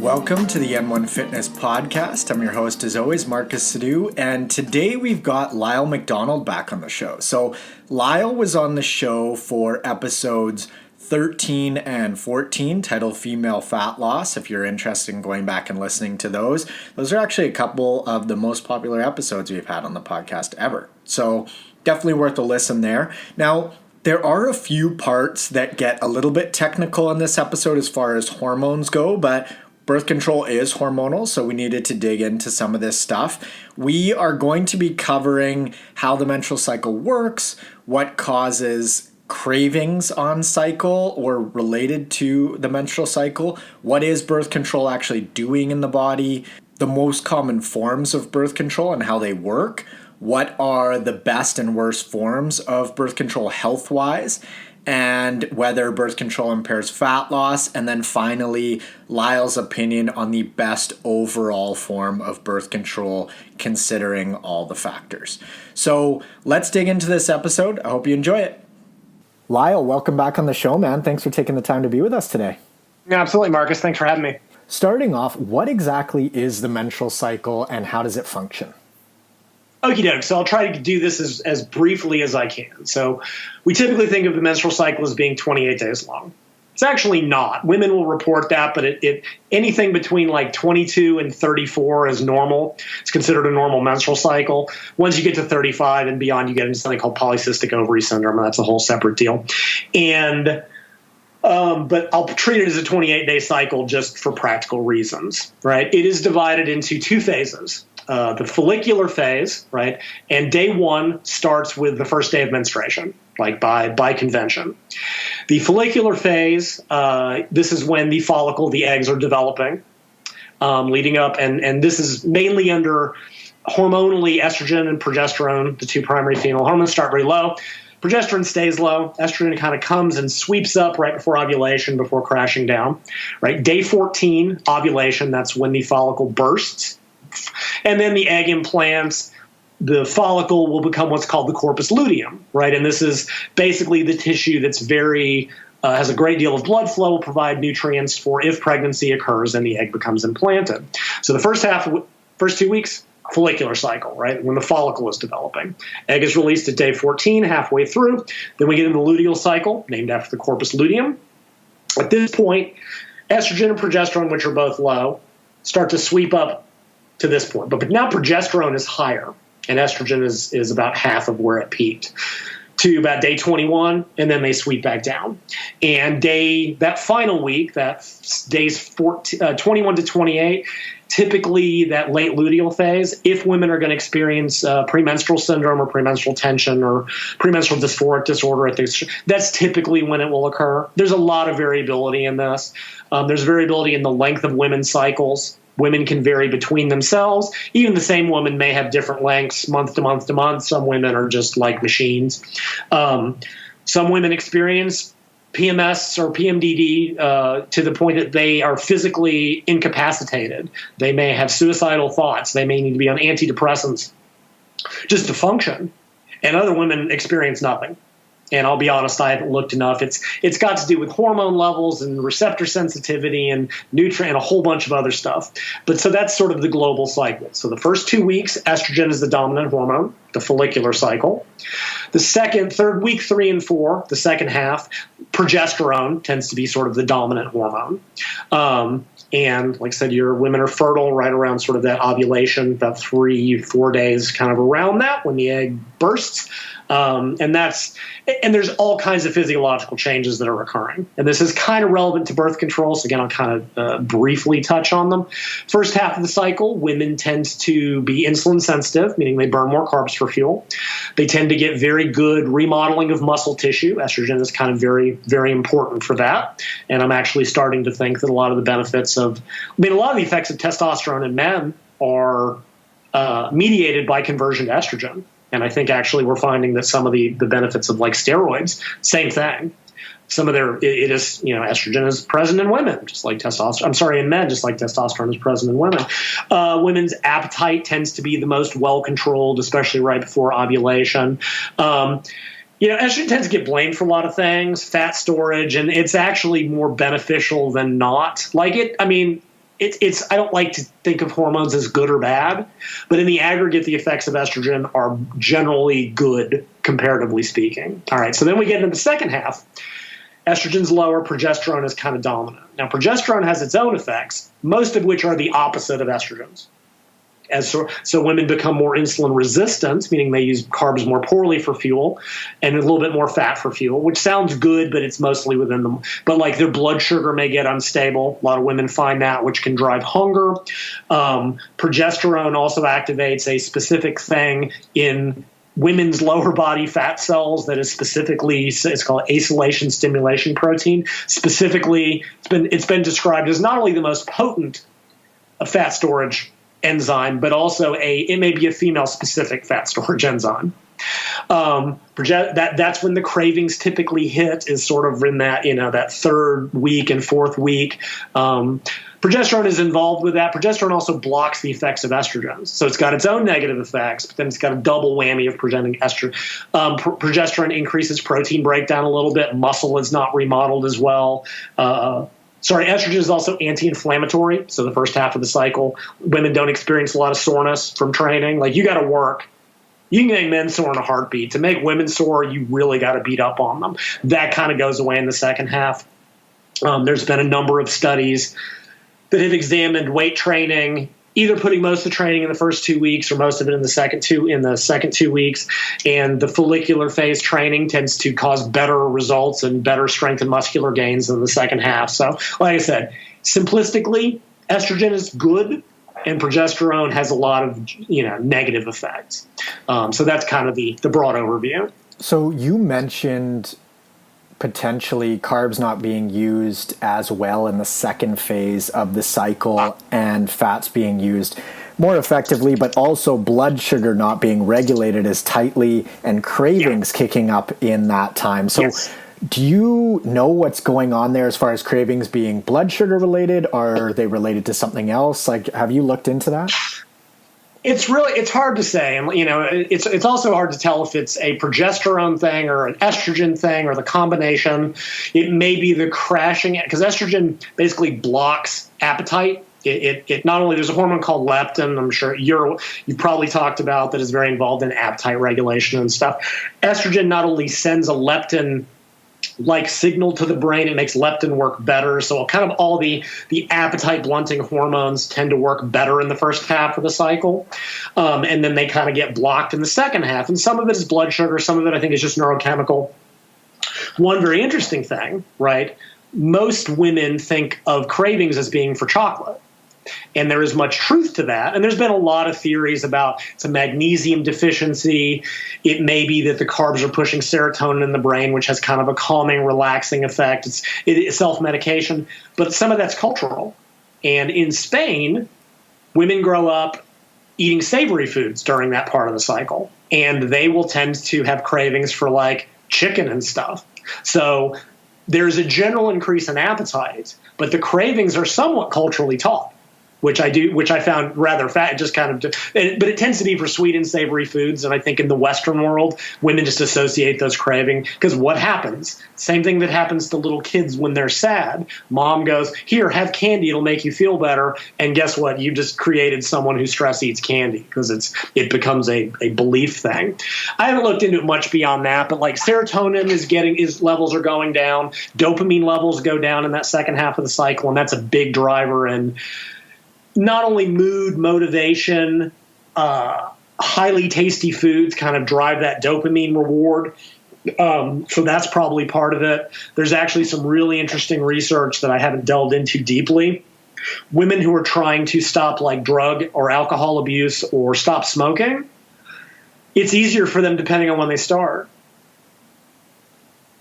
Welcome to the N1 Fitness Podcast. I'm your host, as always, Marcus Sidhu, and today we've got Lyle McDonald back on the show. So Lyle was on the show for episodes 13 and 14, titled Female Fat Loss. If you're interested in going back and listening to those are actually a couple of the most popular episodes we've had on the podcast ever. So definitely worth a listen there. Now, there are a few parts that get a little bit technical in this episode as far as hormones go, but birth control is hormonal, so we needed to dig into some of this stuff. We are going to be covering how the menstrual cycle works, what causes cravings on cycle or related to the menstrual cycle, what is birth control actually doing in the body, the most common forms of birth control and how they work, what are the best and worst forms of birth control health-wise, and whether birth control impairs fat loss, and then finally, Lyle's opinion on the best overall form of birth control considering all the factors. So let's dig into this episode. I hope you enjoy it. Lyle, welcome back on the show, man. Thanks for taking the time to be with us today. Yeah, absolutely, Marcus. Thanks for having me. Starting off, what exactly is the menstrual cycle and how does it function? Okie doke. So I'll try to do this as briefly as I can. So we typically think of the menstrual cycle as being 28 days long. It's actually not. Women will report that, but anything between like 22 and 34 is normal. It's considered a normal menstrual cycle. Once you get to 35 and beyond, you get into something called polycystic ovary syndrome. That's a whole separate deal. And but I'll treat it as a 28-day cycle just for practical reasons, right? It is divided into two phases. The follicular phase, right? And day one starts with the first day of menstruation, like by convention. The follicular phase, this is when the follicle, the eggs are developing, leading up, and this is mainly under hormonally estrogen and progesterone, the two primary female hormones, start very low. Progesterone stays low. Estrogen kind of comes and sweeps up right before ovulation, before crashing down, right? Day 14, ovulation, that's when the follicle bursts. And then the egg implants, the follicle will become what's called the corpus luteum, right? And this is basically the tissue that's has a great deal of blood flow, will provide nutrients for if pregnancy occurs and the egg becomes implanted. So the first 2 weeks, follicular cycle, right? When the follicle is developing. Egg is released at day 14, halfway through. Then we get into the luteal cycle, named after the corpus luteum. At this point, estrogen and progesterone, which are both low, start to sweep up to this point. But now progesterone is higher, and estrogen is about half of where it peaked to about day 21, and then they sweep back down. And that final week, that days 21 to 28, typically that late luteal phase, if women are going to experience premenstrual syndrome or premenstrual tension or premenstrual dysphoric disorder, that's typically when it will occur. There's a lot of variability in this. There's variability in the length of women's cycles. Women can vary between themselves. Even the same woman may have different lengths month to month to month. Some women are just like machines. Some women experience PMS or PMDD to the point that they are physically incapacitated. They may have suicidal thoughts. They may need to be on antidepressants just to function. And other women experience nothing. And I'll be honest, I haven't looked enough. It's got to do with hormone levels and receptor sensitivity and nutrient and a whole bunch of other stuff. But so that's sort of the global cycle. So the first 2 weeks, estrogen is the dominant hormone, the follicular cycle. Third week 3 and 4, the second half, progesterone tends to be sort of the dominant hormone. And like I said, your women are fertile right around sort of that ovulation, about 3-4 days, kind of around that when the egg bursts. And there's all kinds of physiological changes that are occurring. And this is kind of relevant to birth control. So again, I'll kind of briefly touch on them. First half of the cycle, women tend to be insulin sensitive, meaning they burn more carbs for fuel. They tend to get very good remodeling of muscle tissue. Estrogen is kind of very, very important for that. And I'm actually starting to think that a lot of the effects of testosterone in men are mediated by conversion to estrogen. And I think actually we're finding that some of the benefits of like steroids, same thing. Some of estrogen is present in women, just like testosterone. In men, just like testosterone is present in women. Women's appetite tends to be the most well controlled, especially right before ovulation. Estrogen tends to get blamed for a lot of things, fat storage, and it's actually more beneficial than not. I don't like to think of hormones as good or bad, but in the aggregate, the effects of estrogen are generally good, comparatively speaking. All right, so then we get into the second half. Estrogen's lower, progesterone is kind of dominant. Now, progesterone has its own effects, most of which are the opposite of estrogen's. So women become more insulin resistant, meaning they use carbs more poorly for fuel and a little bit more fat for fuel, which sounds good, but it's mostly within them. But like their blood sugar may get unstable. A lot of women find that, which can drive hunger. Progesterone also activates a specific thing in women's lower body fat cells that is specifically, it's called acylation stimulation protein. Specifically, it's been described as not only the most potent fat storage enzyme, but also it may be a female-specific fat storage enzyme. That's when the cravings typically hit, is sort of in that, that third week and fourth week. Progesterone is involved with that. Progesterone also blocks the effects of estrogens. So it's got its own negative effects, but then it's got a double whammy of presenting estrogen. Progesterone increases protein breakdown a little bit. Muscle is not remodeled as well. Estrogen is also anti-inflammatory. So the first half of the cycle, women don't experience a lot of soreness from training. Like, you got to work. You can make men sore in a heartbeat. To make women sore, you really got to beat up on them. That kind of goes away in the second half. There's been a number of studies that have examined weight training, either putting most of the training in the first 2 weeks or most of it in the second 2 weeks. And the follicular phase training tends to cause better results and better strength and muscular gains in the second half. So, like I said, simplistically, estrogen is good and progesterone has a lot of negative effects. So that's kind of the broad overview. So you mentioned potentially carbs not being used as well in the second phase of the cycle and fats being used more effectively, but also blood sugar not being regulated as tightly and cravings kicking up in that time. So do you know what's going on there as far as cravings being blood sugar related? Are they related to something else? Like, have you looked into that? It's hard to say. And, it's also hard to tell if it's a progesterone thing or an estrogen thing or the combination. It may be the crashing, because estrogen basically blocks appetite. It not only, there's a hormone called leptin, I'm sure you've probably talked about, that is very involved in appetite regulation and stuff. Estrogen not only sends a leptin like signal to the brain, it makes leptin work better. So kind of all the appetite blunting hormones tend to work better in the first half of the cycle. And then they kind of get blocked in the second half. And some of it is blood sugar. Some of it I think is just neurochemical. One very interesting thing, right? Most women think of cravings as being for chocolate. And there is much truth to that. And there's been a lot of theories about it's a magnesium deficiency. It may be that the carbs are pushing serotonin in the brain, which has kind of a calming, relaxing effect. It's self-medication. But some of that's cultural. And in Spain, women grow up eating savory foods during that part of the cycle. And they will tend to have cravings for like chicken and stuff. So there's a general increase in appetite, but the cravings are somewhat culturally taught. Which I found rather fat, but it tends to be for sweet and savory foods. And I think in the Western world, women just associate those cravings, because what happens? Same thing that happens to little kids when they're sad. Mom goes, here, have candy, it'll make you feel better. And guess what? You just created someone who stress eats candy, because it becomes a belief thing. I haven't looked into it much beyond that, but like serotonin levels are going down. Dopamine levels go down in that second half of the cycle. And that's a big driver in not only mood, motivation, highly tasty foods kind of drive that dopamine reward. So that's probably part of it. There's actually some really interesting research that I haven't delved into deeply. Women who are trying to stop like drug or alcohol abuse or stop smoking, it's easier for them depending on when they start.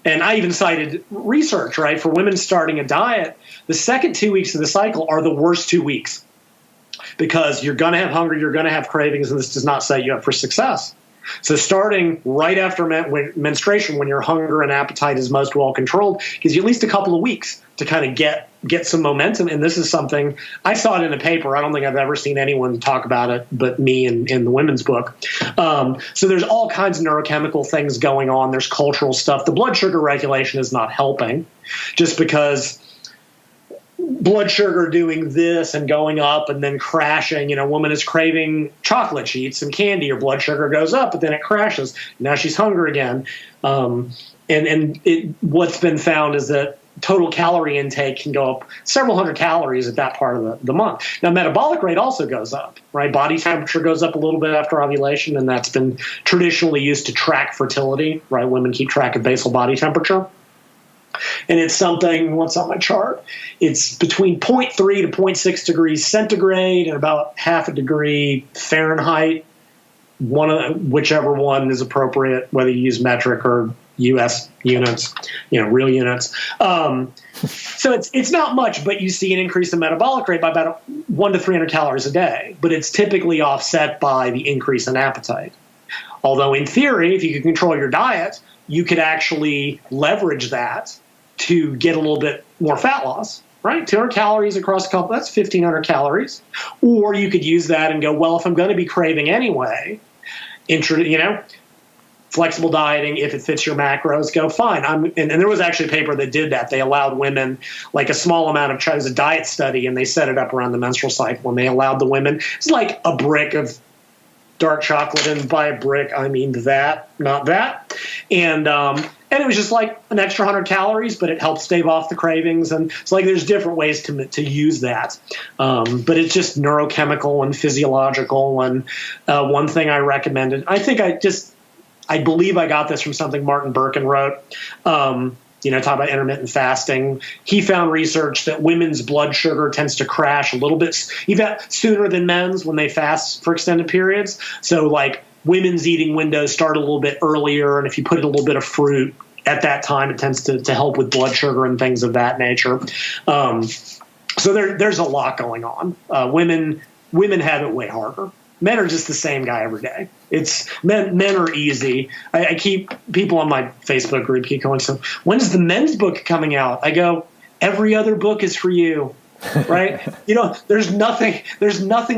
And I even cited research, right? For women starting a diet, the second 2 weeks of the cycle are the worst 2 weeks. Because you're going to have hunger, you're going to have cravings, and this does not set you up for success. So starting right after menstruation, when your hunger and appetite is most well controlled, gives you at least a couple of weeks to kind of get some momentum. And this is something, I saw it in a paper. I don't think I've ever seen anyone talk about it but me in the women's book. So there's all kinds of neurochemical things going on. There's cultural stuff. The blood sugar regulation is not helping, just because blood sugar doing this and going up and then crashing. A woman is craving chocolate. She eats some candy, her blood sugar goes up, but then it crashes. Now she's hungry again. What's been found is that total calorie intake can go up several hundred calories at that part of the month. Now, metabolic rate also goes up, right? Body temperature goes up a little bit after ovulation, and that's been traditionally used to track fertility, right? Women keep track of basal body temperature. And it's something, what's on my chart? It's between 0.3 to 0.6 degrees centigrade and about half a degree Fahrenheit, whichever one is appropriate, whether you use metric or U.S. units, real units. So it's not much, but you see an increase in metabolic rate by about 100 to 300 calories a day. But it's typically offset by the increase in appetite. Although in theory, if you could control your diet, you could actually leverage that to get a little bit more fat loss, right? 200 calories across a couple, that's 1,500 calories. Or you could use that and go, well, if I'm going to be craving anyway, flexible dieting, if it fits your macros, go fine. And there was actually a paper that did that. They allowed women like a small amount of, it was a diet study, and they set it up around the menstrual cycle, and they allowed the women, it's like a brick of dark chocolate, and by a brick, I mean that, not that. And it was just like an extra 100 calories, but it helped stave off the cravings. And it's like there's different ways to use that. But it's just neurochemical and physiological. And one thing I recommended, I believe I got this from something Martin Birkin wrote, talk about intermittent fasting. He found research that women's blood sugar tends to crash a little bit even sooner than men's when they fast for extended periods. So like women's eating windows start a little bit earlier, and if you put a little bit of fruit at that time, it tends to help with blood sugar and things of that nature. So there's a lot going on. Women have it way harder. Men are just the same guy every day. It's men are easy. I keep people on my Facebook group keep going, so when's the men's book coming out? I go, every other book is for you, right? There's nothing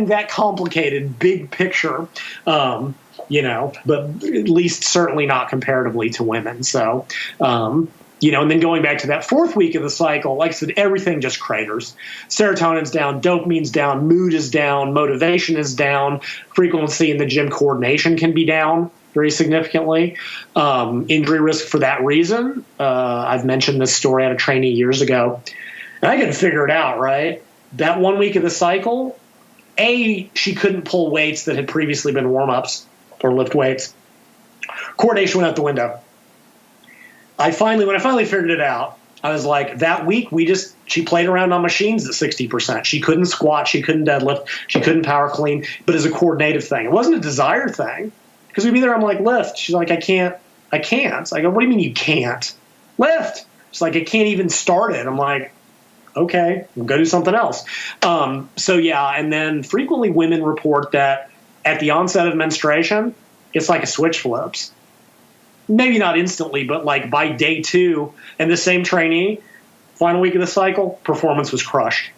that complicated, big picture, but at least certainly not comparatively to women. So, and then going back to that fourth week of the cycle, like I said, everything just craters. Serotonin's down, dopamine's down, mood is down, motivation is down, frequency in the gym coordination can be down very significantly. Injury risk for that reason. I've mentioned this story at a trainee years ago. And I couldn't figure it out, right? That 1 week of the cycle, she couldn't pull weights that had previously been warm-ups or lift weights. Coordination went out the window. When I finally figured it out, I was like, that week she played around on machines at 60%. She couldn't squat, she couldn't deadlift, she couldn't power clean, but as a coordinative thing. It wasn't a desire thing. Because we'd be there, I'm like, lift. She's like, I can't. I go, what do you mean you can't? Lift. She's like, I can't even start it. I'm like, okay, we'll go do something else. And then frequently women report that at the onset of menstruation, it's like a switch flips. Maybe not instantly, but like by day 2, and the same trainee, final week of the cycle, performance was crushed.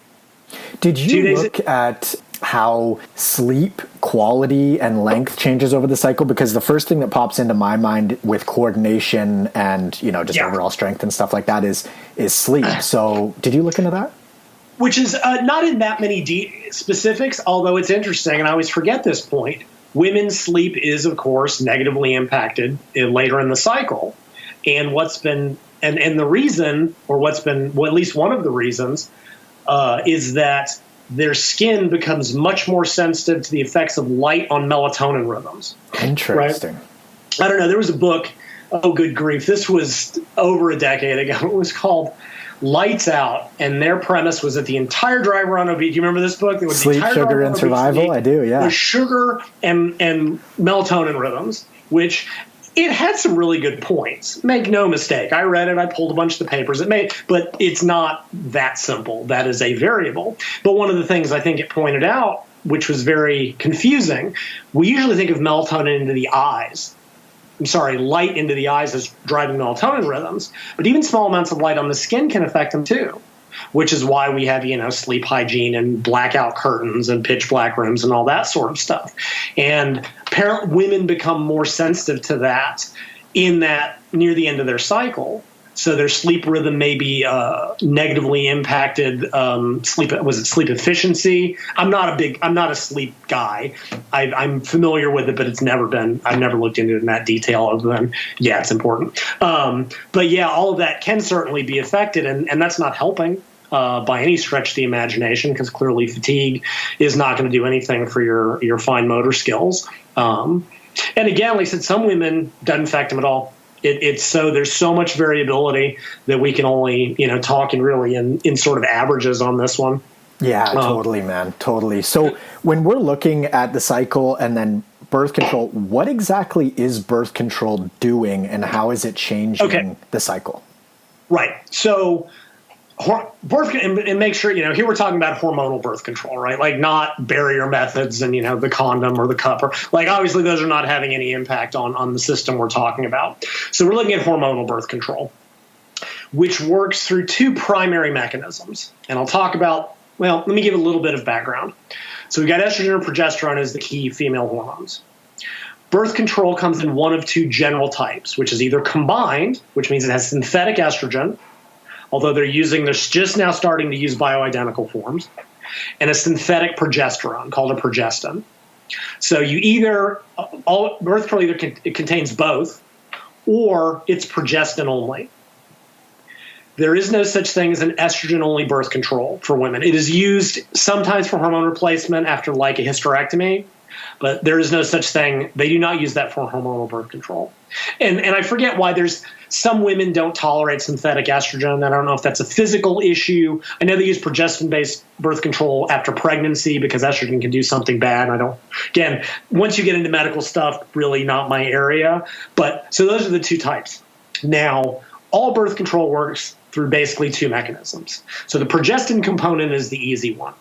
Did you look at how sleep quality and length changes over the cycle? Because the first thing that pops into my mind with coordination and, overall strength and stuff like that is sleep. So did you look into that? Which is not in that many specifics, although it's interesting, and I always forget this point. Women's sleep is, of course, negatively impacted later in the cycle. And the reason, or at least one of the reasons, is that their skin becomes much more sensitive to the effects of light on melatonin rhythms. Interesting. Right? I don't know. There was a book, oh, good grief. This was over a decade ago. It was called Lights Out, and their premise was that the entire driver on obesity. Do you remember this book? It was Sleep, Sugar, and Survival. I do, yeah. Was sugar and melatonin rhythms, which it had some really good points. Make no mistake. I read it. I pulled a bunch of the papers. But it's not that simple. That is a variable. But one of the things I think it pointed out, which was very confusing, we usually think of melatonin into the eyes. Light into the eyes as driving melatonin rhythms, but even small amounts of light on the skin can affect them too, which is why we have, sleep hygiene and blackout curtains and pitch black rooms and all that sort of stuff. And women become more sensitive to that near the end of their cycle. So their sleep rhythm may be negatively impacted. Sleep efficiency? I'm not a sleep guy. I'm familiar with it, but I've never looked into it in that detail other than, yeah, it's important. But yeah, all of that can certainly be affected, and that's not helping by any stretch of the imagination, because clearly fatigue is not going to do anything for your fine motor skills. And again, like I said, some women doesn't affect them at all. It's so there's so much variability that we can only talk in sort of averages on this one. Yeah, totally, man, totally. So when we're looking at the cycle and then birth control, what exactly is birth control doing, and how is it changing the cycle? Right. So birth, and make sure, here we're talking about hormonal birth control, right? Like not barrier methods and, the condom or the cup, or like obviously those are not having any impact on the system we're talking about. So we're looking at hormonal birth control, which works through two primary mechanisms. And I'll talk about, let me give a little bit of background. So we've got estrogen and progesterone as the key female hormones. Birth control comes in one of two general types, which is either combined, which means it has synthetic estrogen, although they're just now starting to use bioidentical forms, and a synthetic progesterone called a progestin. So birth control it contains both, or it's progestin only. There is no such thing as an estrogen-only birth control for women. It is used sometimes for hormone replacement after like a hysterectomy, but there is no such thing. They do not use that for hormonal birth control. And I forget why some women don't tolerate synthetic estrogen. I don't know if that's a physical issue. I know they use progestin-based birth control after pregnancy because estrogen can do something bad. Again, once you get into medical stuff, really not my area. But so those are the two types. Now, all birth control works through basically two mechanisms. So the progestin component is the easy one.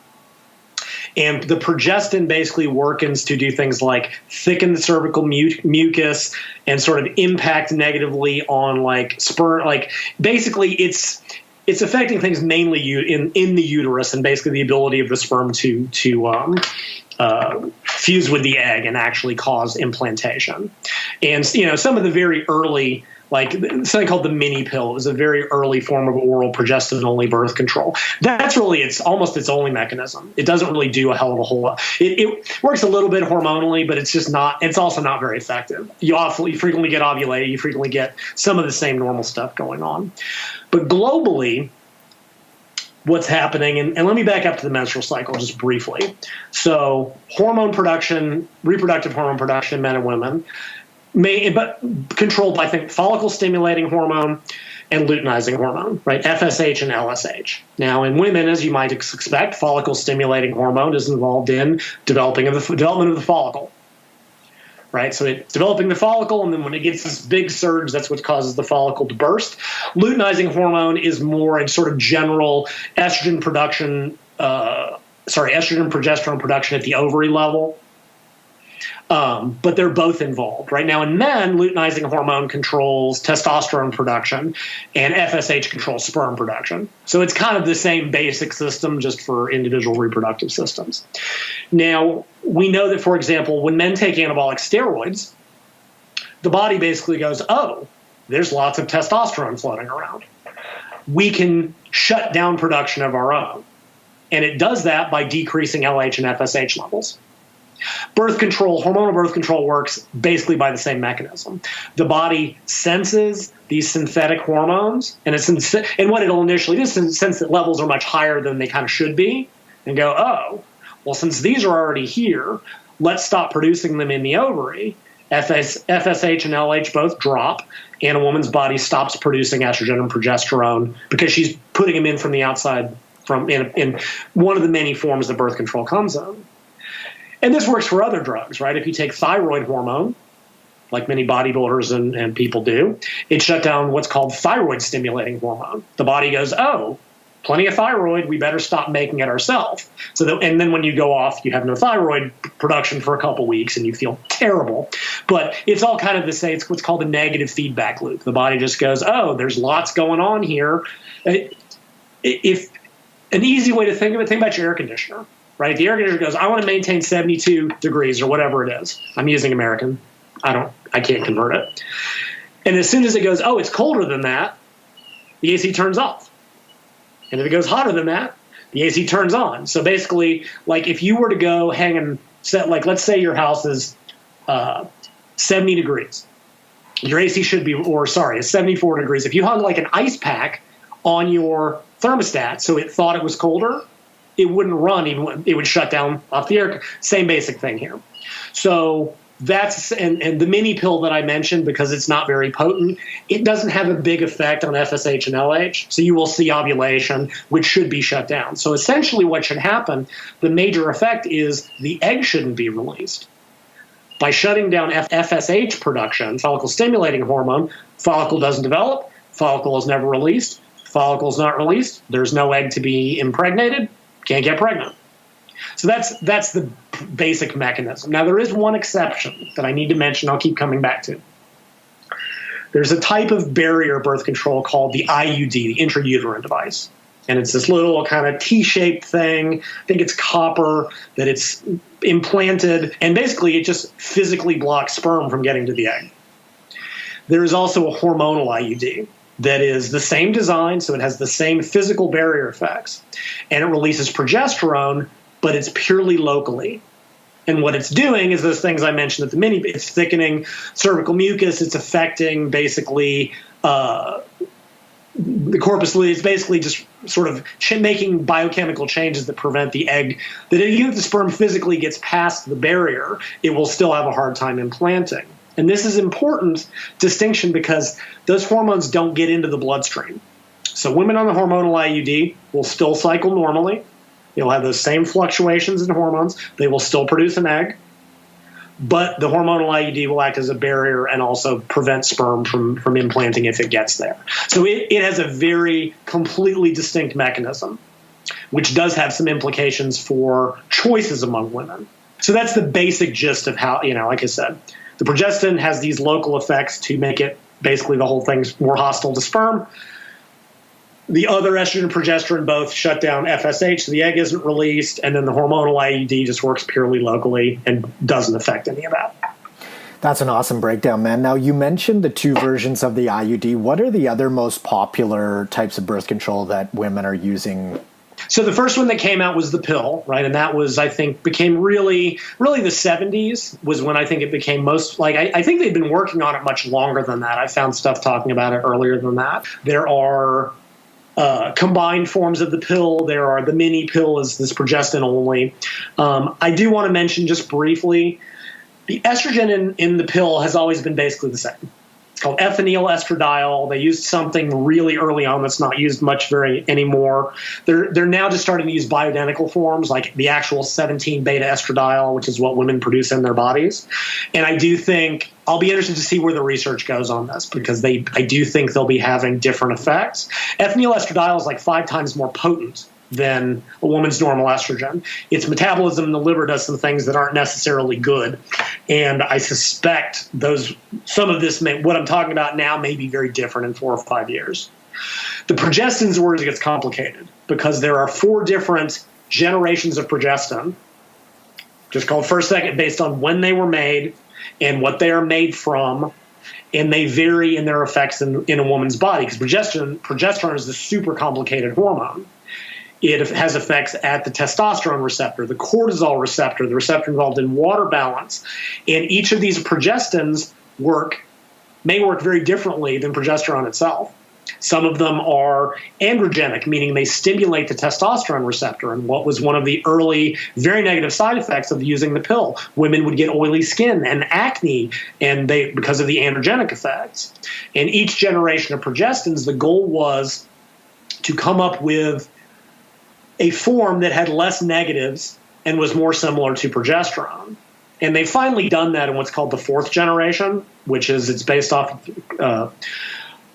And the progestin basically works to do things like thicken the cervical mucus and sort of impact negatively on like sperm. Like basically it's affecting things mainly in the uterus and basically the ability of the sperm to fuse with the egg and actually cause implantation. And some of the very early, like something called the mini pill, it was a very early form of oral progestin-only birth control. That's really it's almost its only mechanism. It doesn't really do a hell of a whole lot. It works a little bit hormonally, but it's also not very effective. You frequently get ovulated. You frequently get some of the same normal stuff going on. But globally, what's happening, and let me back up to the menstrual cycle just briefly. So hormone production, reproductive hormone production in men and women, but controlled by, I think, follicle-stimulating hormone and luteinizing hormone, right? FSH and LSH. Now, in women, as you might expect, follicle-stimulating hormone is involved in development of the follicle, right? So it's developing the follicle, and then when it gets this big surge, that's what causes the follicle to burst. Luteinizing hormone is more in sort of general estrogen production, estrogen progesterone production at the ovary level. But they're both involved. Right now in men, luteinizing hormone controls testosterone production and FSH controls sperm production. So it's kind of the same basic system just for individual reproductive systems. Now, we know that, for example, when men take anabolic steroids, the body basically goes, oh, there's lots of testosterone floating around. We can shut down production of our own. And it does that by decreasing LH and FSH levels. Birth control, hormonal birth control works basically by the same mechanism. The body senses these synthetic hormones, and what it'll initially do is sense that levels are much higher than they kind of should be, and go, oh, well, since these are already here, let's stop producing them in the ovary. FSH and LH both drop, and a woman's body stops producing estrogen and progesterone because she's putting them in from the outside in one of the many forms that birth control comes in. And this works for other drugs, right? If you take thyroid hormone, like many bodybuilders and people do, it shut down what's called thyroid-stimulating hormone. The body goes, oh, plenty of thyroid, we better stop making it ourselves. And then when you go off, you have no thyroid production for a couple weeks and you feel terrible. But it's all kind of the same. It's what's called a negative feedback loop. The body just goes, oh, there's lots going on here. If an easy way to think of it, think about your air conditioner. Right? The air conditioner goes, I want to maintain 72 degrees or whatever it is. I'm using American. I can't convert it. And as soon as it goes, oh, it's colder than that, the AC turns off. And if it goes hotter than that, the AC turns on. So basically, like if you were to go hang and set, like let's say your house is 70 degrees. Your AC should be, it's 74 degrees. If you hung like an ice pack on your thermostat so it thought it was colder, it wouldn't run, it would shut down off the air. Same basic thing here. So that's, and the mini pill that I mentioned, because it's not very potent, it doesn't have a big effect on FSH and LH. So you will see ovulation, which should be shut down. So essentially what should happen, the major effect is the egg shouldn't be released. By shutting down FSH production, follicle stimulating hormone, follicle doesn't develop, follicle is never released, follicle is not released, there's no egg to be impregnated, can't get pregnant. So that's the basic mechanism. Now, there is one exception that I need to mention, I'll keep coming back to. There's a type of barrier birth control called the IUD, the intrauterine device. And it's this little kind of T-shaped thing. I think it's copper, that it's implanted. And basically, it just physically blocks sperm from getting to the egg. There is also a hormonal IUD that is the same design, so it has the same physical barrier effects. And it releases progesterone, but it's purely locally. And what it's doing is those things I mentioned at the mini, it's thickening cervical mucus, it's affecting basically the corpus luteum. It's basically just sort of making biochemical changes that prevent the egg, that even if the sperm physically gets past the barrier, it will still have a hard time implanting. And this is important distinction because those hormones don't get into the bloodstream. So women on the hormonal IUD will still cycle normally. They'll have those same fluctuations in hormones. They will still produce an egg. But the hormonal IUD will act as a barrier and also prevent sperm from implanting if it gets there. So it has a very completely distinct mechanism, which does have some implications for choices among women. So that's the basic gist of how, like I said, the progestin has these local effects to make it basically the whole thing's more hostile to sperm. The other estrogen and progesterone both shut down FSH, so the egg isn't released, and then the hormonal IUD just works purely locally and doesn't affect any of that. That's an awesome breakdown, man. Now, you mentioned the two versions of the IUD. What are the other most popular types of birth control that women are using? So the first one that came out was the pill, right? And that was, I think, became really the 70s was when I think it became most, like, I think they've been working on it much longer than that. I found stuff talking about it earlier than that. There are combined forms of the pill. There are the mini pill is this progestin only. I do want to mention just briefly, the estrogen in the pill has always been basically the same. It's called ethinyl estradiol. They used something really early on that's not used much anymore. They're now just starting to use bioidentical forms like the actual 17-beta estradiol, which is what women produce in their bodies. And I do think I'll be interested to see where the research goes on this because I do think they'll be having different effects. Ethinyl estradiol is like 5 times more potent than a woman's normal estrogen. Its metabolism in the liver does some things that aren't necessarily good. And I suspect some of this, what I'm talking about now, may be very different in 4 or 5 years. The progestins where it gets complicated because there are 4 different generations of progestin, just called first, second, based on when they were made and what they are made from. And they vary in their effects in a woman's body because progesterone is a super complicated hormone. It has effects at the testosterone receptor, the cortisol receptor, the receptor involved in water balance. And each of these progestins may work very differently than progesterone itself. Some of them are androgenic, meaning they stimulate the testosterone receptor. And what was one of the early, very negative side effects of using the pill? Women would get oily skin and acne because of the androgenic effects. And each generation of progestins, the goal was to come up with a form that had less negatives and was more similar to progesterone. And they've finally done that in what's called the 4th generation, which is it's based off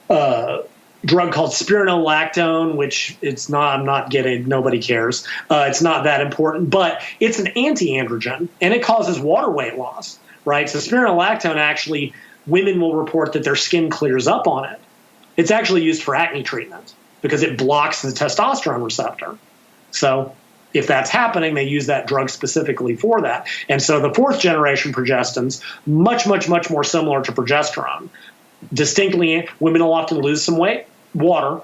drug called spironolactone, which it's not, I'm not getting, nobody cares. It's not that important, but it's an anti-androgen and it causes water weight loss, right? So spironolactone actually, women will report that their skin clears up on it. It's actually used for acne treatment because it blocks the testosterone receptor. So if that's happening, they use that drug specifically for that. And so the 4th generation progestins, much, much, much more similar to progesterone. Distinctly, women will often lose some weight, water,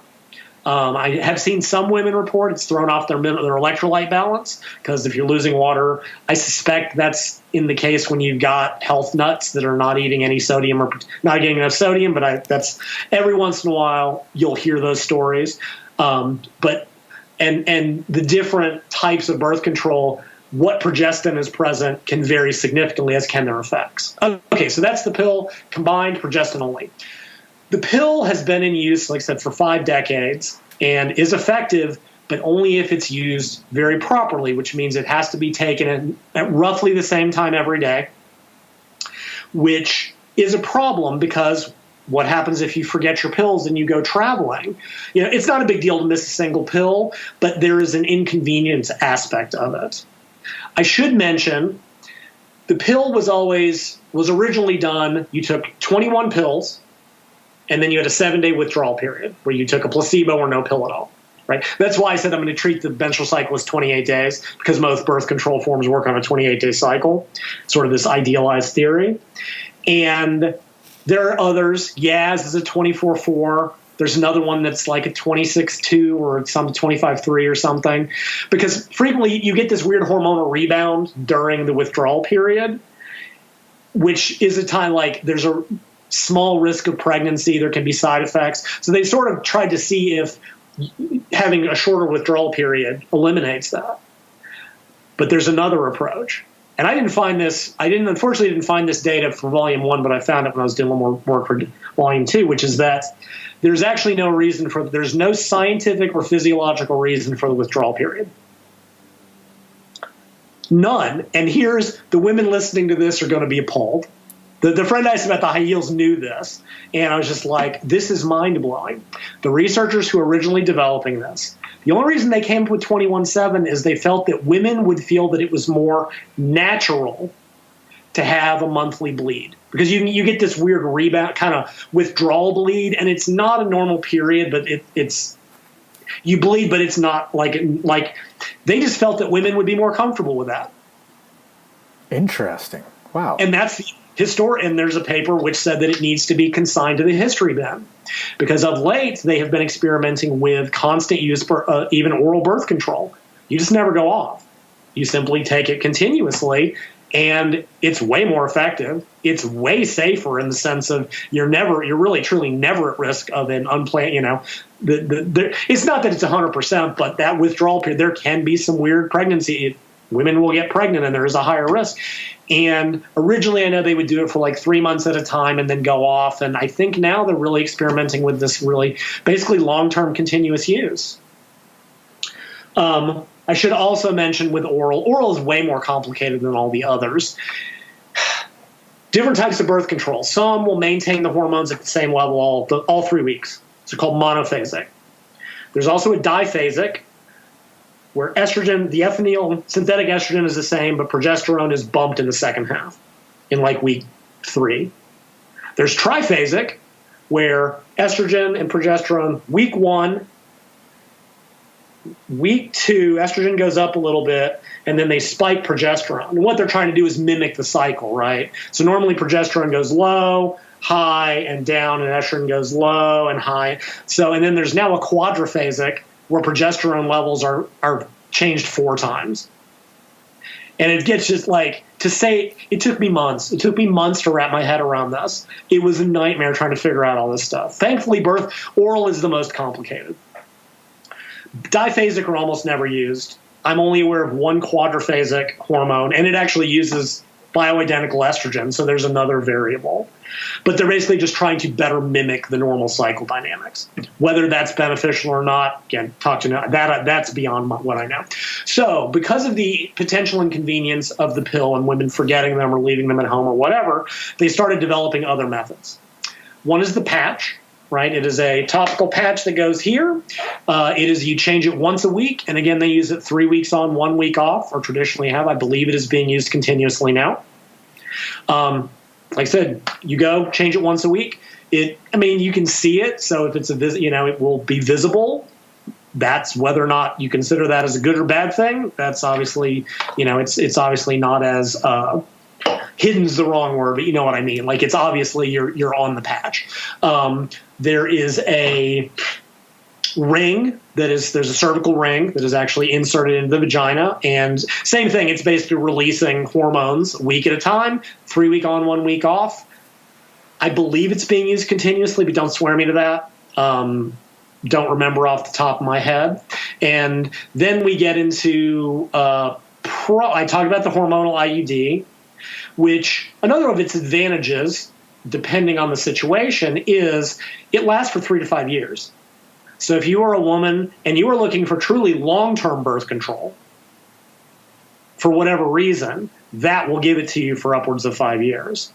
I have seen some women report it's thrown off their electrolyte balance, because if you're losing water, I suspect that's in the case when you've got health nuts that are not eating any sodium or not getting enough sodium. But that's every once in a while you'll hear those stories. But the different types of birth control, what progestin is present can vary significantly, as can their effects. Okay, so that's the pill combined, progestin only. The pill has been in use, like I said, for 5 decades and is effective, but only if it's used very properly, which means it has to be taken at roughly the same time every day, which is a problem because what happens if you forget your pills and you go traveling? It's not a big deal to miss a single pill, but there is an inconvenience aspect of it. I should mention the pill was originally done, you took 21 pills, and then you had a 7-day withdrawal period where you took a placebo or no pill at all, right? That's why I said I'm going to treat the menstrual cycle as 28 days, because most birth control forms work on a 28-day cycle, sort of this idealized theory. And there are others. Yaz is a 24-4. There's another one that's like a 26-2 or some 25-3 or something, because frequently you get this weird hormonal rebound during the withdrawal period, which is a time like there's a small risk of pregnancy. There can be side effects. So they sort of tried to see if having a shorter withdrawal period eliminates that. But there's another approach. And I unfortunately didn't find this data for volume 1, but I found it when I was doing a little more work for volume 2, which is that there's actually there's no scientific or physiological reason for the withdrawal period. None. And here's the women listening to this are going to be appalled. The friend I said about the high heels knew this, and I was just like, this is mind-blowing. The researchers who were originally developing this, the only reason they came up with 21/7 is they felt that women would feel that it was more natural to have a monthly bleed, because you get this weird rebound kind of withdrawal bleed, and it's not a normal period, but it's you bleed, but it's not like they just felt that women would be more comfortable with that. Interesting. Wow. And that's the and there's a paper which said that it needs to be consigned to the history bin, because of late they have been experimenting with constant use for even oral birth control. You just never go off. You simply take it continuously, and it's way more effective. It's way safer in the sense of you're really truly never at risk of an unplanned. It's not that it's 100%, but that withdrawal period, there can be some weird pregnancy. Women will get pregnant, and there is a higher risk. And originally, I know they would do it for like 3 months at a time and then go off. And I think now they're really experimenting with this really basically long-term continuous use. I should also mention with oral is way more complicated than all the others. Different types of birth control. Some will maintain the hormones at the same level all 3 weeks. It's called monophasic. There's also a diphasic, where estrogen, the synthetic estrogen is the same, but progesterone is bumped in the second half in like week 3. There's triphasic, where estrogen and progesterone, week 1, week 2, estrogen goes up a little bit, and then they spike progesterone. And what they're trying to do is mimic the cycle, right? So normally progesterone goes low, high, and down, and estrogen goes low and high. And then there's now a quadriphasic, where progesterone levels are changed 4 times. And it gets just like, to say, it took me months. It took me months to wrap my head around this. It was a nightmare trying to figure out all this stuff. Thankfully, oral is the most complicated. Diphasic are almost never used. I'm only aware of one quadriphasic hormone, and it actually uses bioidentical estrogen, so there's another variable. But they're basically just trying to better mimic the normal cycle dynamics. Whether that's beneficial or not, again, that's beyond what I know. So because of the potential inconvenience of the pill and women forgetting them or leaving them at home or whatever, they started developing other methods. One is the patch, right? It is a topical patch that goes here. You change it once a week, and again, they use it 3 weeks on, 1 week off, or traditionally have. I believe it is being used continuously now. Like I said, you go change it once a week. You can see it. So if it's it will be visible. That's whether or not you consider that as a good or bad thing. That's obviously, it's obviously not as hidden's the wrong word, but you know what I mean. Like, it's obviously you're on the patch. There is ring there's a cervical ring that is actually inserted into the vagina, and same thing, it's basically releasing hormones a week at a time, 3 week on, 1 week off. I believe it's being used continuously, but don't swear me to that. Don't remember off the top of my head. And then we get into I talked about the hormonal IUD, which another of its advantages, depending on the situation, is it lasts for 3 to 5 years. So if you are a woman and you are looking for truly long-term birth control, for whatever reason, that will give it to you for upwards of 5 years.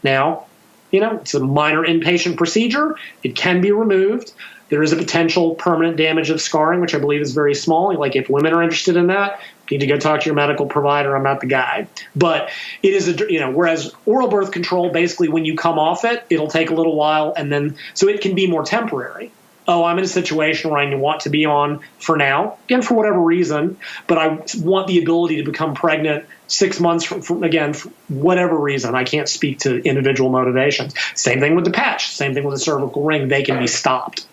Now, it's a minor inpatient procedure. It can be removed. There is a potential permanent damage of scarring, which I believe is very small. Like, if women are interested in that, you need to go talk to your medical provider. I'm not the guy. But it is, whereas oral birth control, basically when you come off it, it'll take a little while, and then, so it can be more temporary. Oh, I'm in a situation where I want to be on for now, again, for whatever reason, but I want the ability to become pregnant 6 months from again, for whatever reason. I can't speak to individual motivations. Same thing with the patch. Same thing with the cervical ring. They can be stopped.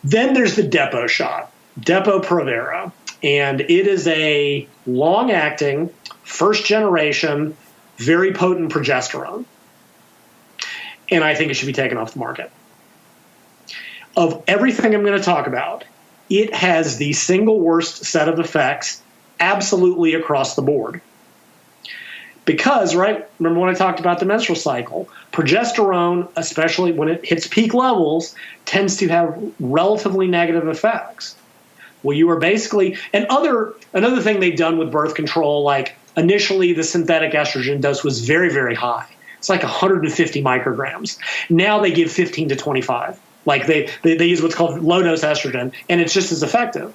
Then there's the Depo shot, Depo Provera, and it is a long-acting, first-generation, very potent progesterone, and I think it should be taken off the market. Of everything I'm going to talk about, it has the single worst set of effects absolutely across the board. Because, right, remember when I talked about the menstrual cycle, progesterone, especially when it hits peak levels, tends to have relatively negative effects. Well, you are basically, another thing they've done with birth control, like initially the synthetic estrogen dose was very, very high. It's like 150 micrograms. Now they give 15 to 25. Like they use what's called low-dose estrogen, and it's just as effective.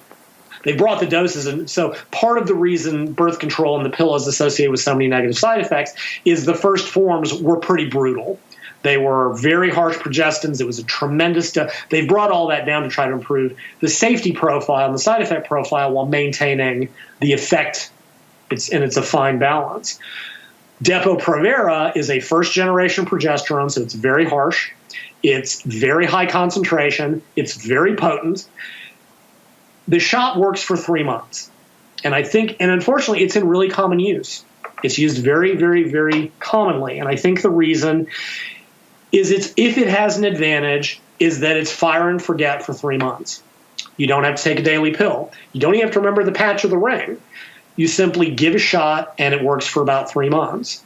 They brought the doses, and so part of the reason birth control and the pill is associated with so many negative side effects is the first forms were pretty brutal. They were very harsh progestins. It was a tremendous they brought all that down to try to improve the safety profile and the side effect profile while maintaining the effect. It's a fine balance. Depo Provera is a first-generation progesterone, so it's very harsh. It's very high concentration. It's very potent. The shot works for 3 months. And unfortunately, it's in really common use. It's used very, very, very commonly. And I think the reason is if it has an advantage, is that it's fire and forget for 3 months. You don't have to take a daily pill. You don't even have to remember the patch or the ring. You simply give a shot, and it works for about 3 months.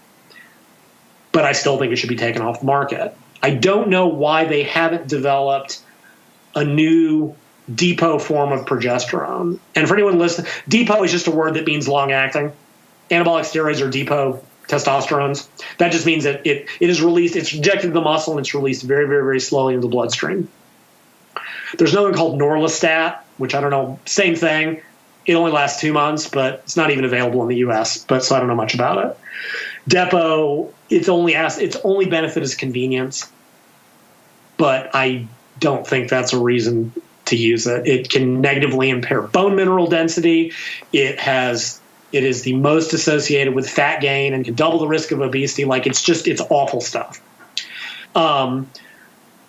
But I still think it should be taken off the market. I don't know why they haven't developed a new Depo form of progesterone. And for anyone listening, Depo is just a word that means long-acting. Anabolic steroids are Depo testosterones. That just means that it is released, it's injected in the muscle, and it's released very, very, very slowly into the bloodstream. There's another one called Norlistat, which I don't know, same thing. It only lasts 2 months, but it's not even available in the U.S., so I don't know much about it. Depo, its only benefit is convenience, but I don't think that's a reason to use it. It can negatively impair bone mineral density. It is the most associated with fat gain and can double the risk of obesity. Like, it's awful stuff.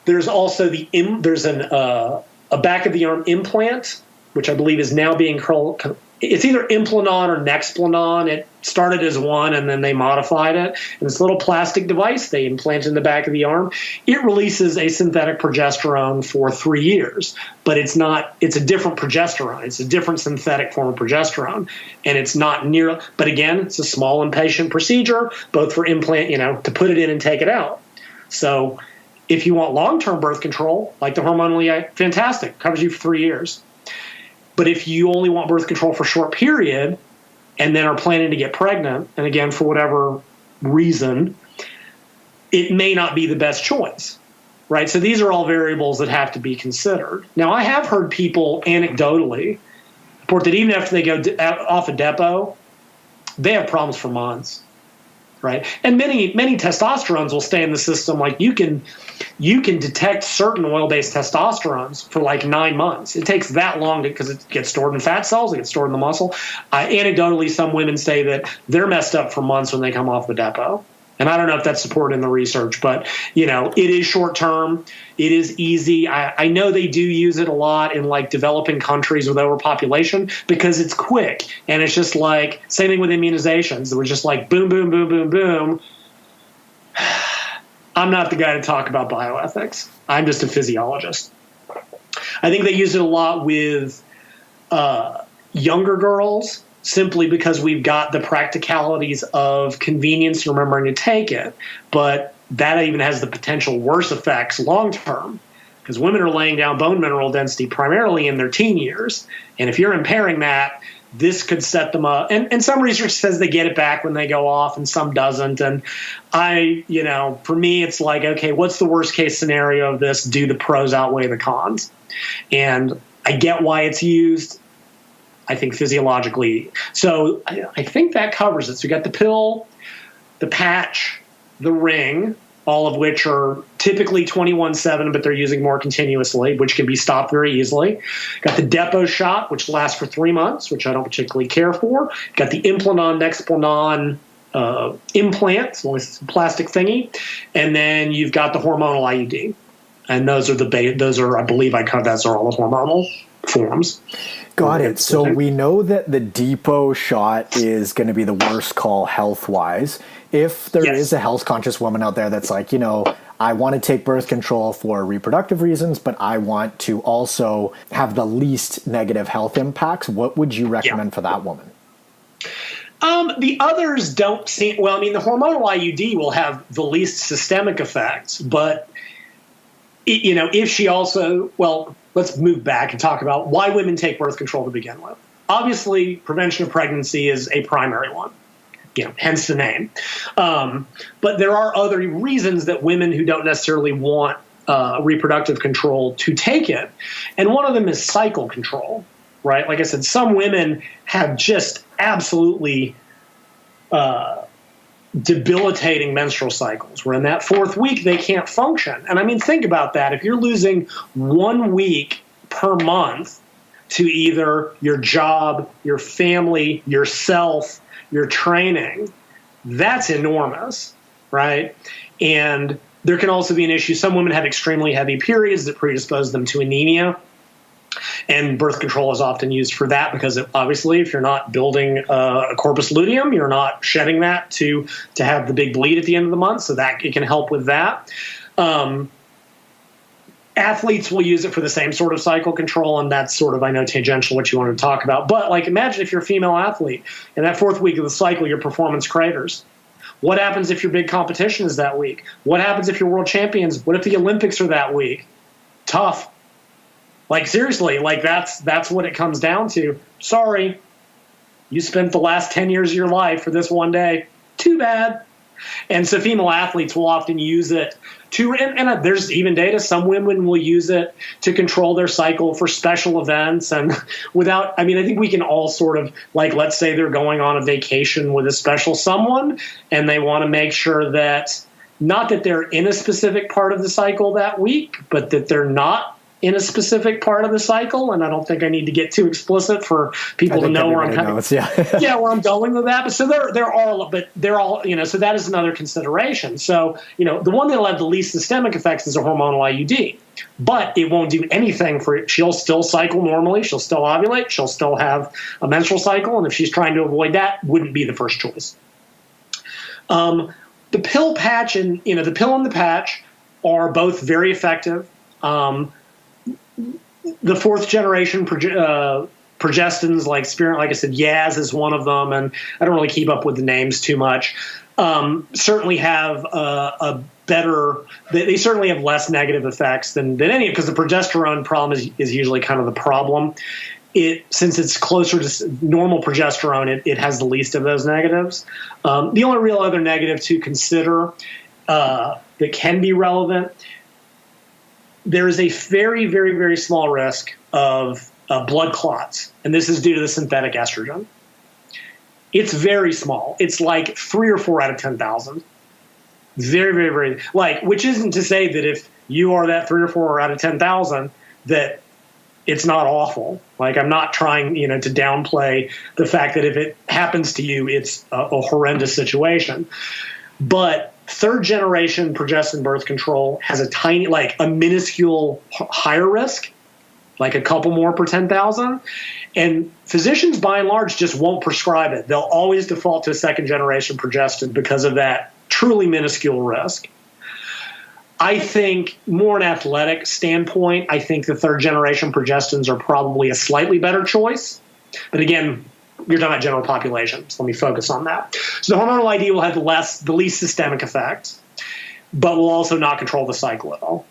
There's also a back of the arm implant, which I believe is now being called. It's either Implanon or Nexplanon. It started as one, and then they modified it. And this little plastic device they implant in the back of the arm, it releases a synthetic progesterone for 3 years. But it's a different progesterone. It's a different synthetic form of progesterone. And it's not near, but again, it's a small inpatient procedure, both for implant, to put it in and take it out. So if you want long-term birth control, like the hormonally, fantastic, covers you for 3 years. But if you only want birth control for a short period and then are planning to get pregnant, and again, for whatever reason, it may not be the best choice, right? So these are all variables that have to be considered. Now, I have heard people anecdotally report that even after they go off a Depo, they have problems for months, right? And many testosterones will stay in the system. Like, you can detect certain oil-based testosterones for like 9 months. It takes that long because it gets stored in fat cells, it gets stored in the muscle. Anecdotally, some women say that they're messed up for months when they come off the Depo. And I don't know if that's supported in the research, but, it is short term. It is easy. I know they do use it a lot in like developing countries with overpopulation because it's quick. And it's just like, same thing with immunizations. It was just like boom, boom, boom, boom, boom. I'm not the guy to talk about bioethics. I'm just a physiologist. I think they use it a lot with younger girls, simply because we've got the practicalities of convenience and remembering to take it. But that even has the potential worse effects long term, because women are laying down bone mineral density primarily in their teen years. And if you're impairing that, this could set them up. And some research says they get it back when they go off and some doesn't. And for me, it's like, okay, what's the worst case scenario of this? Do the pros outweigh the cons? And I get why it's used. I think physiologically. So I think that covers it. So you got the pill, the patch, the ring, all of which are typically 21/7, but they're using more continuously, which can be stopped very easily. Got the Depo shot, which lasts for 3 months, which I don't particularly care for. Got the Implanon, Nexplanon implant, so it's a plastic thingy. And then you've got the hormonal IUD. And those are I believe I covered, those are all the hormonal forms. Got it. So we know that the Depo shot is going to be the worst call health-wise. If there is a health-conscious woman out there that's like, I want to take birth control for reproductive reasons, but I want to also have the least negative health impacts, what would you recommend for that woman? The others don't seem, well, I mean, the hormonal IUD will have the least systemic effects, but, if she also, well, let's move back and talk about why women take birth control to begin with. Obviously, prevention of pregnancy is a primary one, hence the name. But there are other reasons that women who don't necessarily want reproductive control to take it. And one of them is cycle control, right? Like I said, some women have just absolutely debilitating menstrual cycles where in that fourth week they can't function. And I mean, think about that. If you're losing 1 week per month to either your job, your family, yourself, your training, that's enormous, right? And there can also be an issue. Some women have extremely heavy periods that predispose them to anemia. And birth control is often used for that because obviously if you're not building a corpus luteum, you're not shedding that to have the big bleed at the end of the month. So that it can help with that. Athletes will use it for the same sort of cycle control, and that's sort of, I know, tangential what you wanted to talk about. But like, imagine if you're a female athlete, in that fourth week of the cycle, your performance craters. What happens if your big competition is that week? What happens if you're world champions? What if the Olympics are that week? Tough. Like, seriously, like that's what it comes down to. Sorry, you spent the last 10 years of your life for this one day. Too bad. And so female athletes will often use it to, and there's even data, some women will use it to control their cycle for special events. And I think we can all sort of, like, let's say they're going on a vacation with a special someone and they want to make sure that, not that they're in a specific part of the cycle that week, but that they're not in a specific part of the cycle. And I don't think I need to get too explicit for people to know where I'm kind of, where I'm going with that. But so they're all, so that is another consideration. So, the one that'll have the least systemic effects is a hormonal IUD, but it won't do anything for it. She'll still cycle normally. She'll still ovulate. She'll still have a menstrual cycle. And if she's trying to avoid that, wouldn't be the first choice. The pill patch and, the pill and the patch are both very effective. The fourth generation progestins, like Spirit, like I said, Yaz is one of them, and I don't really keep up with the names too much. Certainly have a better. They certainly have less negative effects than any, because the progesterone problem is usually kind of the problem. Since it's closer to normal progesterone, it has the least of those negatives. The only real other negative to consider that can be relevant. There is a very, very, very small risk of blood clots, and this is due to the synthetic estrogen. It's very small. It's like 3 or 4 out of 10,000. Very, very, very, which isn't to say that if you are that 3 or 4 out of 10,000 that it's not awful. Like, I'm not trying, to downplay the fact that if it happens to you, it's a horrendous situation. But third generation progestin birth control has a minuscule higher risk, like a couple more per 10,000. And physicians, by and large, just won't prescribe it. They'll always default to second generation progestin because of that truly minuscule risk. I think more an athletic standpoint, I think the third generation progestins are probably a slightly better choice. But again, you're talking about general population, so let me focus on that. So the hormonal ID will have the least systemic effect, but will also not control the cycle at all.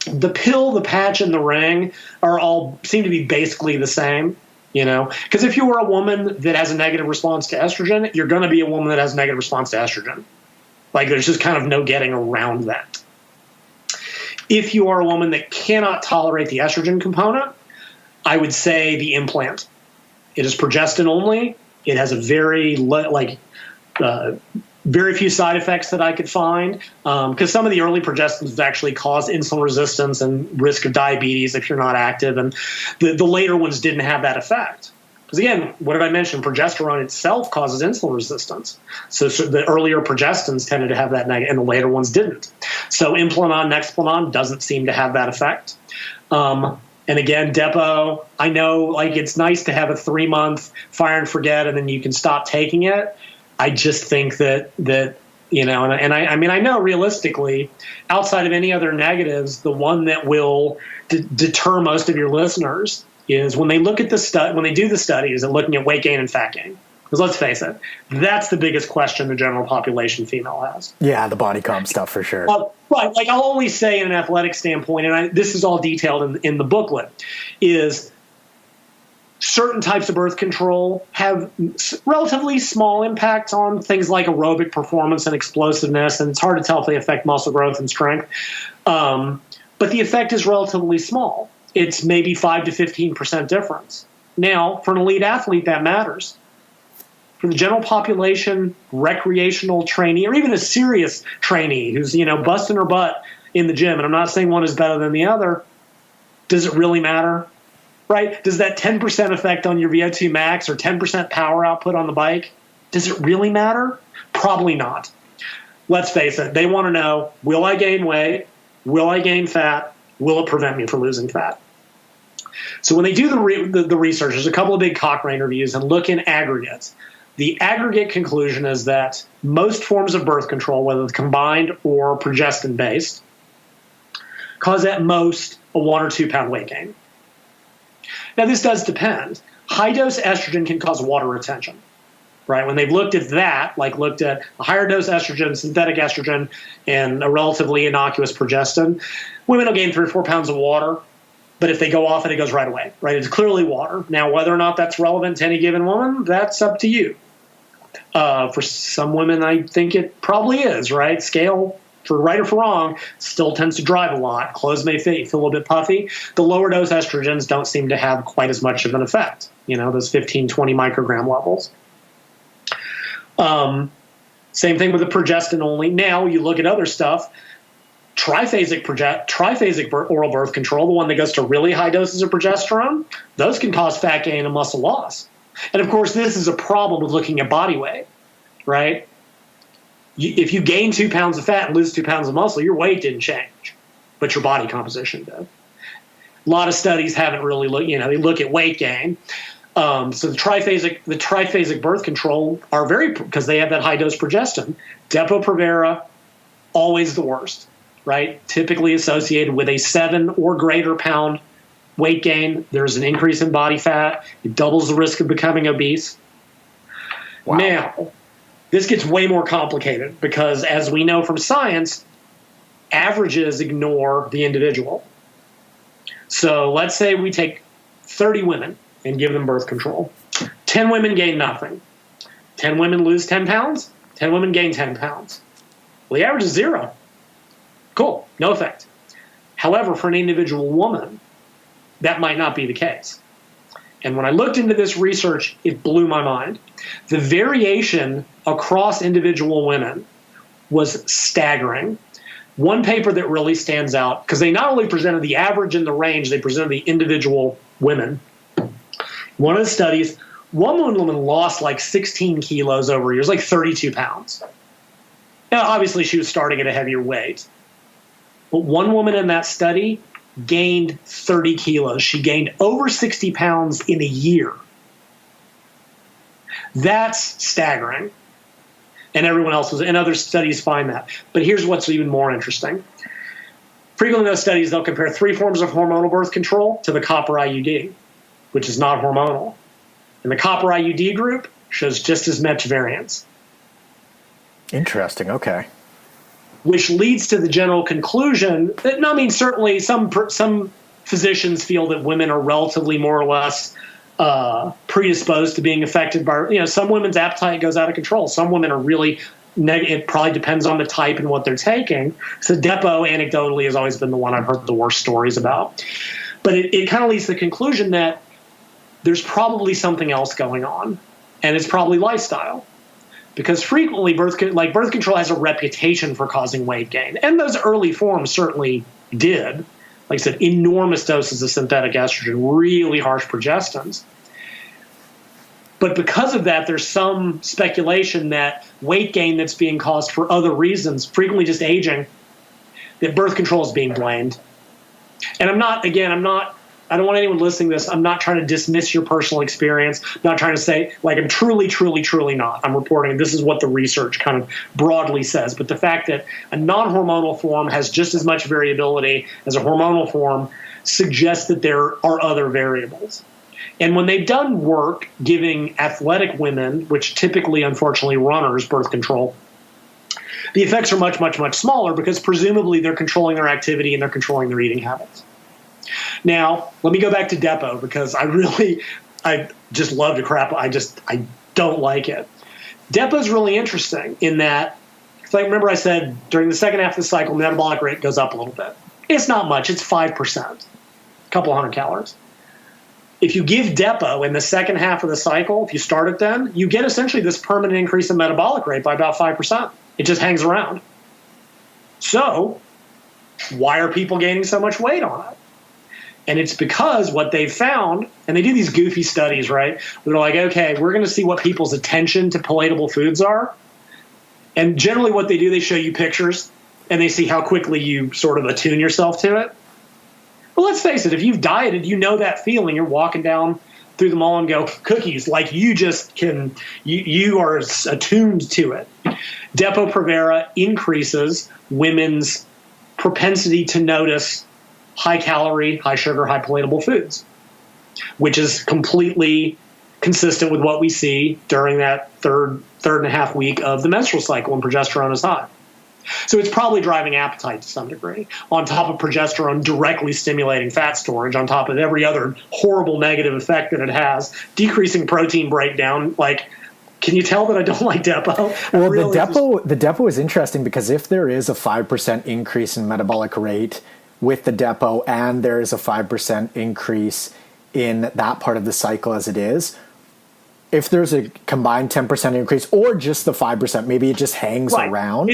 The pill, the patch, and the ring seem to be basically the same, because if you were a woman that has a negative response to estrogen, you're going to be a woman that has a negative response to estrogen. Like, there's just kind of no getting around that. If you are a woman that cannot tolerate the estrogen component, I would say the implant. It is progestin only. It has a very few side effects that I could find, because some of the early progestins actually cause insulin resistance and risk of diabetes if you're not active, and the later ones didn't have that effect. Because again, what did I mention? Progesterone itself causes insulin resistance. So the earlier progestins tended to have that negative, and the later ones didn't. So Implanon, Nexplanon doesn't seem to have that effect. And again, Depo, I know it's nice to have a 3-month fire and forget, and then you can stop taking it. I just think that I know realistically, outside of any other negatives, the one that will deter most of your listeners is when they look at when they do the studies and looking at weight gain and fat gain. Because let's face it, that's the biggest question the general population female has. Yeah, the body comp stuff for sure. Right. Like, I'll only say in an athletic standpoint, and this is all detailed in the booklet, is certain types of birth control have relatively small impacts on things like aerobic performance and explosiveness, and it's hard to tell if they affect muscle growth and strength. But the effect is relatively small. It's maybe 5 to 15% difference. Now, for an elite athlete, that matters. For the general population, recreational trainee, or even a serious trainee who's, busting her butt in the gym, and I'm not saying one is better than the other, does it really matter? Right? Does that 10% effect on your VO2 max or 10% power output on the bike, does it really matter? Probably not. Let's face it. They want to know, will I gain weight? Will I gain fat? Will it prevent me from losing fat? So when they do the research, there's a couple of big Cochrane reviews and look in aggregates. The aggregate conclusion is that most forms of birth control, whether it's combined or progestin-based, cause at most a 1 or 2 pound weight gain. Now, this does depend. High-dose estrogen can cause water retention, right? When they've looked at that, looked at a higher-dose estrogen, synthetic estrogen, and a relatively innocuous progestin, women will gain 3 or 4 pounds of water, but if they go off it, it goes right away, right? It's clearly water. Now, whether or not that's relevant to any given woman, that's up to you. For some women, I think it probably is, right? Scale, for right or for wrong, still tends to drive a lot. Clothes may feel a little bit puffy. The lower dose estrogens don't seem to have quite as much of an effect, those 15, 20 microgram levels. Same thing with the progestin only. Now you look at other stuff. Triphasic oral birth control, the one that goes to really high doses of progesterone, those can cause fat gain and muscle loss. And of course, this is a problem with looking at body weight, right? If you gain 2 pounds of fat and lose 2 pounds of muscle, your weight didn't change, but your body composition did. A lot of studies haven't really looked, they look at weight gain. So the triphasic birth control are because they have that high dose progestin. Depo-Provera, always the worst, right? Typically associated with a 7 or greater pound weight gain. There's an increase in body fat. It doubles the risk of becoming obese. Wow. Now, this gets way more complicated because, as we know from science, averages ignore the individual. So let's say we take 30 women and give them birth control. 10 women gain nothing. 10 women lose 10 pounds. 10 women gain 10 pounds. Well, the average is 0. Cool, no effect. However, for an individual woman, that might not be the case. And when I looked into this research, it blew my mind. The variation across individual women was staggering. One paper that really stands out, because they not only presented the average and the range, they presented the individual women. One of the studies, one woman lost 16 kilos over years, 32 pounds. Now, obviously, she was starting at a heavier weight. But one woman in that study gained 30 kilos. She gained over 60 pounds in a year. That's staggering. And everyone else was, and other studies find that. But here's what's even more interesting. Frequently in those studies, they'll compare 3 forms of hormonal birth control to the copper IUD, which is not hormonal. And the copper IUD group shows just as much variance. Interesting. Okay. Which leads to the general conclusion that, no, I mean, certainly some physicians feel that women are relatively more or less predisposed to being affected by, some women's appetite goes out of control. Some women are really it probably depends on the type and what they're taking. So Depo, anecdotally, has always been the one I've heard the worst stories about. But it kind of leads to the conclusion that there's probably something else going on, and it's probably lifestyle. Because frequently, birth control has a reputation for causing weight gain. And those early forms certainly did. Like I said, enormous doses of synthetic estrogen, really harsh progestins. But because of that, there's some speculation that weight gain that's being caused for other reasons, frequently just aging, that birth control is being blamed. And I don't want anyone listening to this, I'm not trying to dismiss your personal experience. I'm not trying to say, I'm truly, truly, truly not. I'm reporting this is what the research kind of broadly says. But the fact that a non-hormonal form has just as much variability as a hormonal form suggests that there are other variables. And when they've done work giving athletic women, which typically, unfortunately, runners, birth control, the effects are much, much, much smaller because presumably they're controlling their activity and they're controlling their eating habits. Now, let me go back to Depo because I just love to crap. I don't like it. Depo is really interesting in that, remember I said during the second half of the cycle, metabolic rate goes up a little bit. It's not much. It's 5%, a couple hundred calories. If you give Depo in the second half of the cycle, if you start it then, you get essentially this permanent increase in metabolic rate by about 5%. It just hangs around. So why are people gaining so much weight on it? And it's because what they've found, and they do these goofy studies, right? They're like, okay, we're going to see what people's attention to palatable foods are. And generally what they do, they show you pictures, and they see how quickly you sort of attune yourself to it. Well, let's face it, if you've dieted, you know that feeling. You're walking down through the mall and go, cookies, you are attuned to it. Depo-Provera increases women's propensity to notice high-calorie, high-sugar, high-palatable foods, which is completely consistent with what we see during that third and a half week of the menstrual cycle when progesterone is high. So it's probably driving appetite to some degree, on top of progesterone directly stimulating fat storage, on top of every other horrible negative effect that it has, decreasing protein breakdown. Can you tell that I don't like Depo? Well, the Depo is interesting because if there is a 5% increase in metabolic rate with the Depo and there is a 5% increase in that part of the cycle as it is, if there's a combined 10% increase or just the 5%, maybe it just hangs around.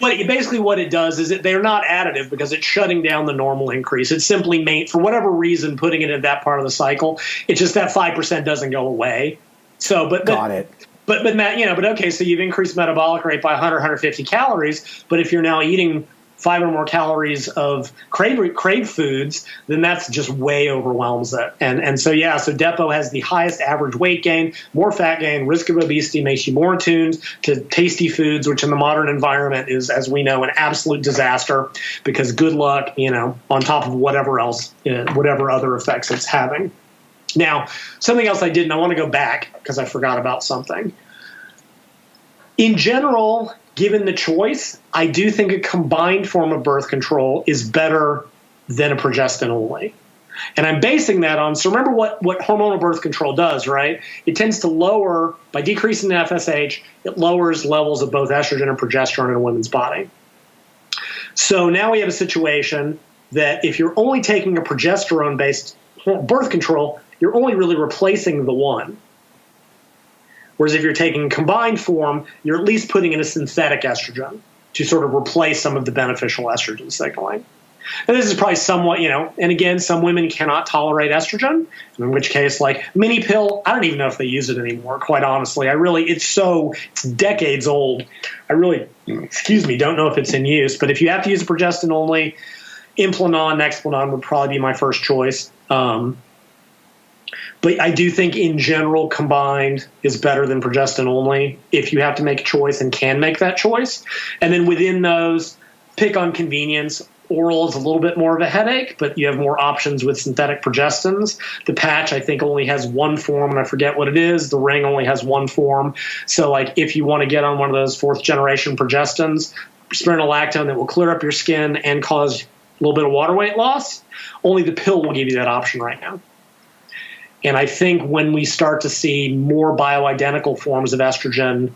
Basically what it does is they're not additive because it's shutting down the normal increase. It's simply for whatever reason, putting it in that part of the cycle. It's just that 5% doesn't go away. So, Got it. But Matt, okay, so you've increased metabolic rate by 150 calories, but if you're now eating 5 or more calories of crave foods, then that's just way overwhelms it. So Depo has the highest average weight gain, more fat gain, risk of obesity, makes you more attuned to tasty foods, which in the modern environment is, as we know, an absolute disaster because good luck, on top of whatever else, whatever other effects it's having. Now, something else I want to go back because I forgot about something. In general, given the choice, I do think a combined form of birth control is better than a progestin only. And I'm basing that on, so remember what hormonal birth control does, right? It tends to lower, by decreasing the FSH, it lowers levels of both estrogen and progesterone in a woman's body. So now we have a situation that if you're only taking a progesterone-based birth control, you're only really replacing the one. Whereas if you're taking combined form, you're at least putting in a synthetic estrogen to sort of replace some of the beneficial estrogen signaling. And this is probably somewhat, and again, some women cannot tolerate estrogen, in which case, like mini pill, I don't even know if they use it anymore, quite honestly. It's decades old. I really, don't know if it's in use. But if you have to use a progestin only, Implanon, Nexplanon would probably be my first choice. But I do think in general, combined is better than progestin only if you have to make a choice and can make that choice. And then within those, pick on convenience. Oral is a little bit more of a headache, but you have more options with synthetic progestins. The patch, I think, only has one form, and I forget what it is. The ring only has one form. So, like, if you want to get on one of those fourth-generation progestins, spironolactone that will clear up your skin and cause a little bit of water weight loss, only the pill will give you that option right now. And I think when we start to see more bioidentical forms of estrogen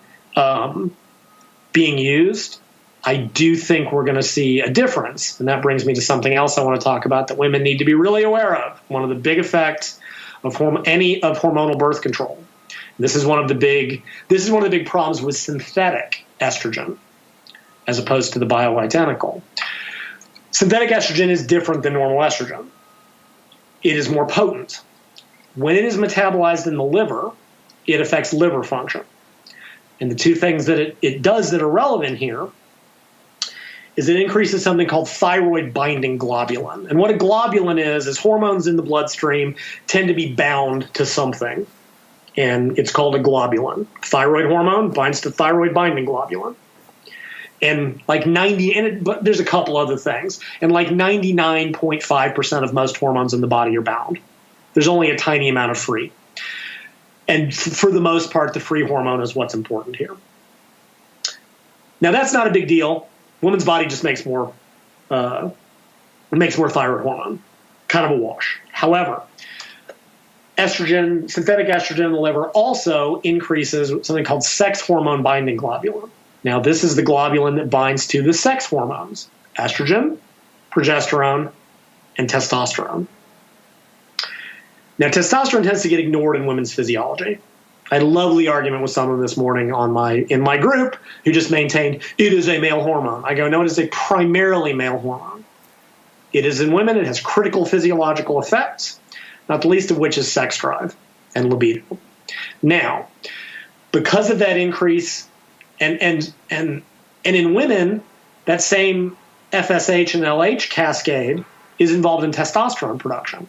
being used, I do think we're going to see a difference. And that brings me to something else I want to talk about that women need to be really aware of. One of the big effects of hormonal birth control. This is one of the big problems with synthetic estrogen as opposed to the bioidentical. Synthetic estrogen is different than normal estrogen. It is more potent. When it is metabolized in the liver, it affects liver function. And the two things that it does that are relevant here is it increases something called thyroid binding globulin. And what a globulin is hormones in the bloodstream tend to be bound to something. And it's called a globulin. Thyroid hormone binds to thyroid binding globulin. And but there's a couple other things. And 99.5% of most hormones in the body are bound. There's only a tiny amount of free. And for the most part, the free hormone is what's important here. Now, that's not a big deal. Woman's body just makes more thyroid hormone, kind of a wash. However, synthetic estrogen in the liver also increases something called sex hormone binding globulin. Now, this is the globulin that binds to the sex hormones, estrogen, progesterone, and testosterone. Now, testosterone tends to get ignored in women's physiology. I had a lovely argument with someone this morning in my group who just maintained it is a male hormone. I go, no, it is a primarily male hormone. It is in women. It has critical physiological effects, not the least of which is sex drive and libido. Now, because of that increase, and in women, that same FSH and LH cascade is involved in testosterone production.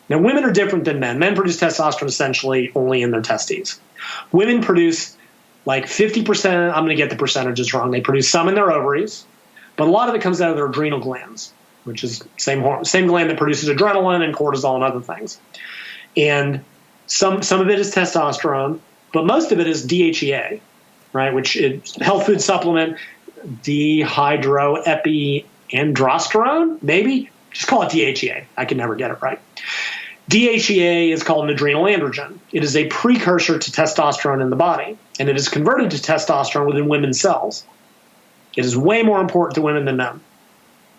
Now, women are different than men. Men produce testosterone essentially only in their testes. Women produce 50%. I'm going to get the percentages wrong. They produce some in their ovaries, but a lot of it comes out of their adrenal glands, which is same gland that produces adrenaline and cortisol and other things. And some of it is testosterone, but most of it is DHEA, right? Which is health food supplement, dehydroepiandrosterone, maybe. Just call it DHEA. I can never get it right. DHEA is called an adrenal androgen. It is a precursor to testosterone in the body, and it is converted to testosterone within women's cells. It is way more important to women than men.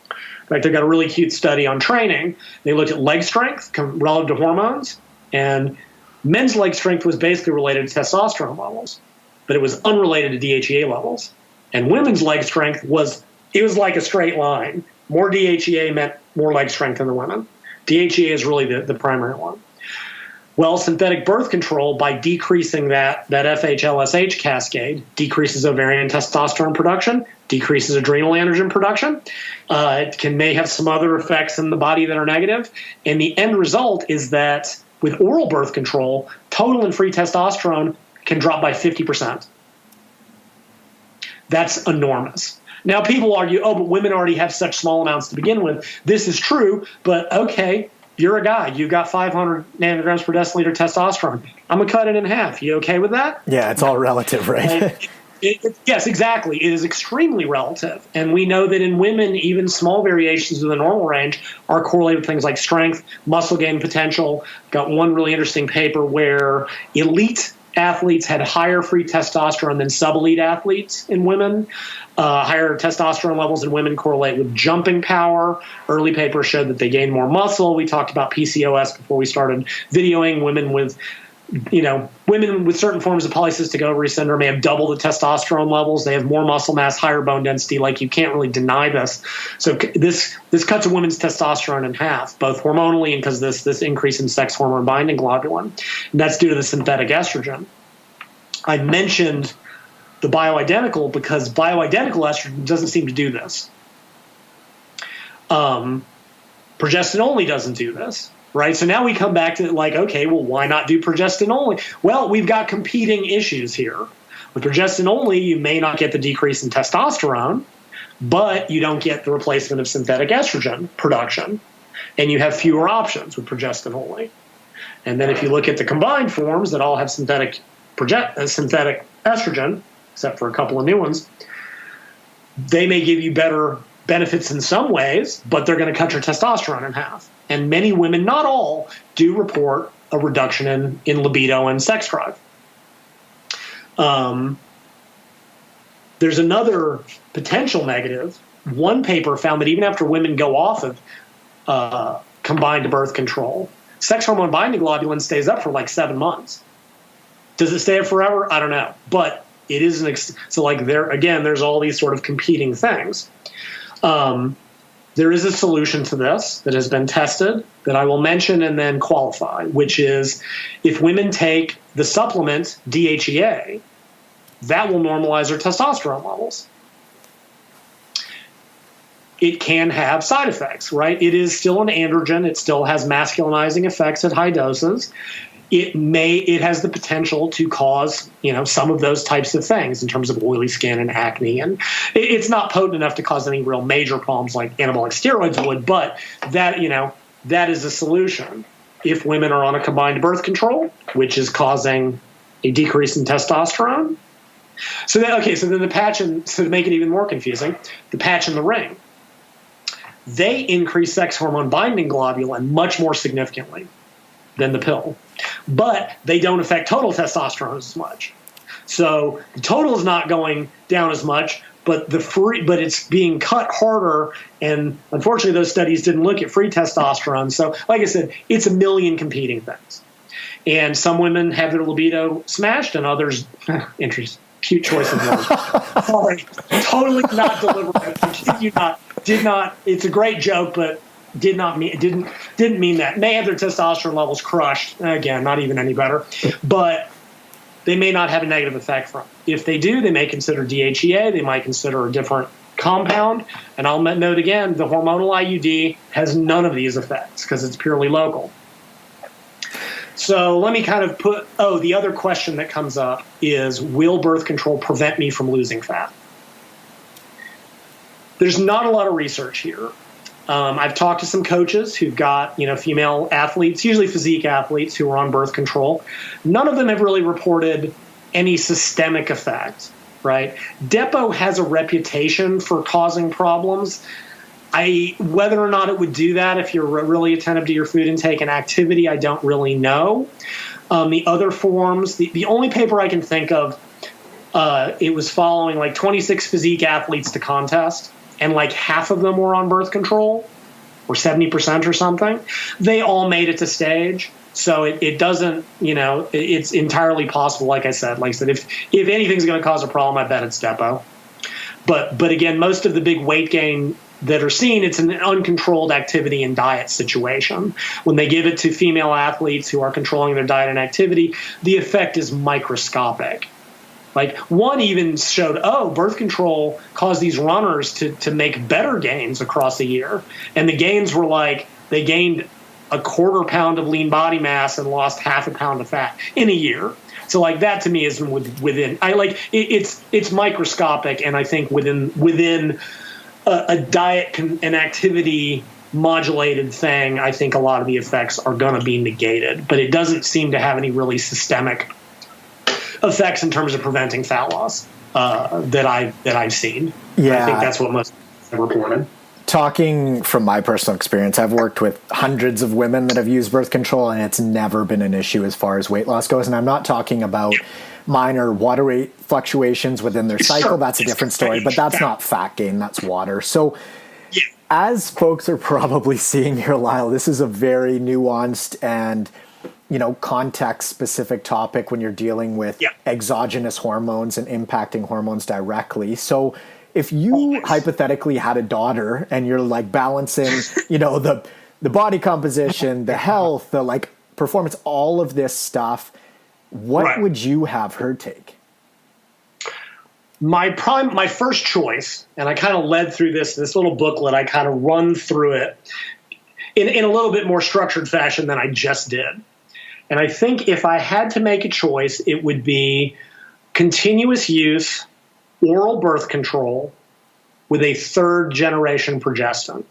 In fact, they got a really cute study on training. They looked at leg strength relative to hormones, and men's leg strength was basically related to testosterone levels, but it was unrelated to DHEA levels. And women's leg strength was like a straight line. More DHEA meant more leg strength in the women. DHEA is really the primary one. Well, synthetic birth control, by decreasing that FH-LSH cascade, decreases ovarian testosterone production, decreases adrenal androgen production. It may have some other effects in the body that are negative. And the end result is that with oral birth control, total and free testosterone can drop by 50%. That's enormous. Now, people argue, but women already have such small amounts to begin with. This is true, but okay, you're a guy. You've got 500 nanograms per deciliter testosterone. I'm going to cut it in half. You okay with that? Yeah, it's all relative, right? Yes, exactly. It is extremely relative. And we know that in women, even small variations of the normal range are correlated with things like strength, muscle gain potential. Got one really interesting paper where elite athletes had higher free testosterone than sub-elite athletes in women. Higher testosterone levels in women correlate with jumping power. Early papers showed that they gained more muscle. We talked about PCOS before we started videoing. Women with women with certain forms of polycystic ovary syndrome may have double the testosterone levels. They have more muscle mass, higher bone density. Like, you can't really deny this. So this cuts a woman's testosterone in half, both hormonally and because this increase in sex hormone binding globulin, and that's due to the synthetic estrogen. I mentioned the bioidentical because bioidentical estrogen doesn't seem to do this. Progestin only doesn't do this. Right. So now we come back to okay, well, why not do progestin only? Well, we've got competing issues here. With progestin only, you may not get the decrease in testosterone, but you don't get the replacement of synthetic estrogen production. And you have fewer options with progestin only. And then if you look at the combined forms that all have synthetic estrogen, except for a couple of new ones, they may give you better benefits in some ways, but they're going to cut your testosterone in half. And many women, not all, do report a reduction in libido and sex drive. There's another potential negative. One paper found that even after women go off of combined birth control, sex hormone binding globulin stays up for 7 months. Does it stay up forever? I don't know. But it is there's all these sort of competing things. There is a solution to this that has been tested that I will mention and then qualify, which is if women take the supplement DHEA, that will normalize their testosterone levels. It can have side effects, right? It is still an androgen. It still has masculinizing effects at high doses. It has the potential to cause, some of those types of things in terms of oily skin and acne. And it's not potent enough to cause any real major problems like anabolic steroids would, but that is a solution. If women are on a combined birth control, which is causing a decrease in testosterone. So then the patch, to make it even more confusing, the patch and the ring, they increase sex hormone binding globulin much more significantly than the pill. But they don't affect total testosterone as much. So the total is not going down as much, but it's being cut harder. And unfortunately, those studies didn't look at free testosterone. So like I said, it's a million competing things. And some women have their libido smashed and others, interesting, cute choice of words. Sorry, totally not deliberate. I kid you not, did not, it's a great joke, but didn't mean that. May have their testosterone levels crushed. Again, not even any better. But they may not have a negative effect from it. If they do, they may consider DHEA. They might consider a different compound. And I'll note again, the hormonal IUD has none of these effects because it's purely local. So let me kind of the other question that comes up is, will birth control prevent me from losing fat? There's not a lot of research here. I've talked to some coaches who've got, female athletes, usually physique athletes, who are on birth control. None of them have really reported any systemic effect, right? Depo has a reputation for causing problems. Whether or not it would do that if you're really attentive to your food intake and activity, I don't really know. The other forms, the only paper I can think of, it was following 26 physique athletes to contest. And half of them were on birth control, or 70% or something. They all made it to stage. So it doesn't, it's entirely possible, like I said, if anything's going to cause a problem, I bet it's Depo. But again, most of the big weight gain that are seen, it's an uncontrolled activity and diet situation. When they give it to female athletes who are controlling their diet and activity, the effect is microscopic. One even showed, birth control caused these runners to make better gains across a year. And the gains were they gained a quarter pound of lean body mass and lost half a pound of fat in a year. So that to me is within, it's microscopic. And I think within a diet and activity modulated thing, I think a lot of the effects are going to be negated. But it doesn't seem to have any really systemic effects in terms of preventing fat loss that I've seen. Yeah. I think that's what most have reported. Talking from my personal experience, I've worked with hundreds of women that have used birth control, and it's never been an issue as far as weight loss goes. And I'm not talking about minor water weight fluctuations within their cycle. Sure. That's a different story, but that's not fat gain, that's water. So as folks are probably seeing here, Lyle, this is a very nuanced and context specific topic when you're dealing with exogenous hormones and impacting hormones directly. So if you hypothetically had a daughter and you're like balancing, the body composition, the health, the like performance, all of this stuff, what would you have her take? My first choice, and I kind of led through this little booklet, I kind of run through it in a little bit more structured fashion than I just did. And I think if I had to make a choice, it would be continuous use, oral birth control with a third generation progestin.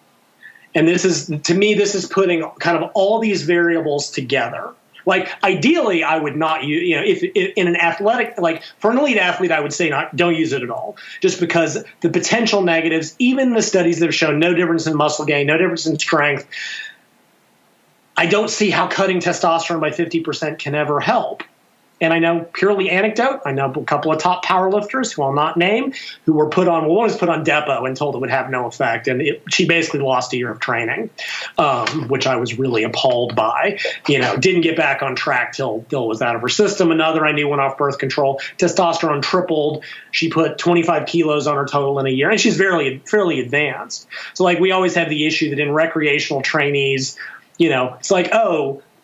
And this is putting kind of all these variables together. Like ideally, I would not use, if in an athletic, like for an elite athlete, I would say don't use it at all, just because the potential negatives, even the studies that have shown no difference in muscle gain, no difference in strength, I don't see how cutting testosterone by 50% can ever help. And I know, purely anecdote, I know a couple of top powerlifters who I'll not name who were one was put on Depo and told it would have no effect. And she basically lost a year of training, which I was really appalled by. Didn't get back on track till it was out of her system. Another I knew went off birth control. Testosterone tripled. She put 25 kilos on her total in a year. And she's fairly advanced. So like we always have the issue that in recreational trainees, it's like,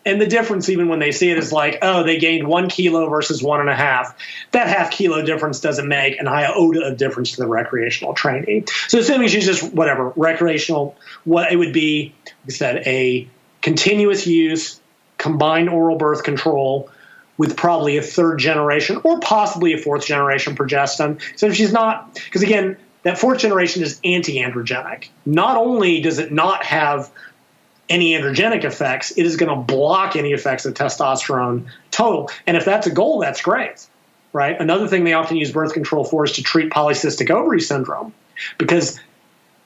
and the difference, even when they see it, is like, they gained 1 kilo versus 1.5. That half kilo difference doesn't make an iota of difference to the recreational trainee. So assuming she's just recreational, what it would be, like I said, a continuous use, combined oral birth control with probably a third generation or possibly a fourth generation progestin. So if she's not, because again, that fourth generation is anti-androgenic. Not only does it not have any androgenic effects, it is going to block any effects of testosterone total. And if that's a goal, that's great, right? Another thing they often use birth control for is to treat polycystic ovary syndrome, because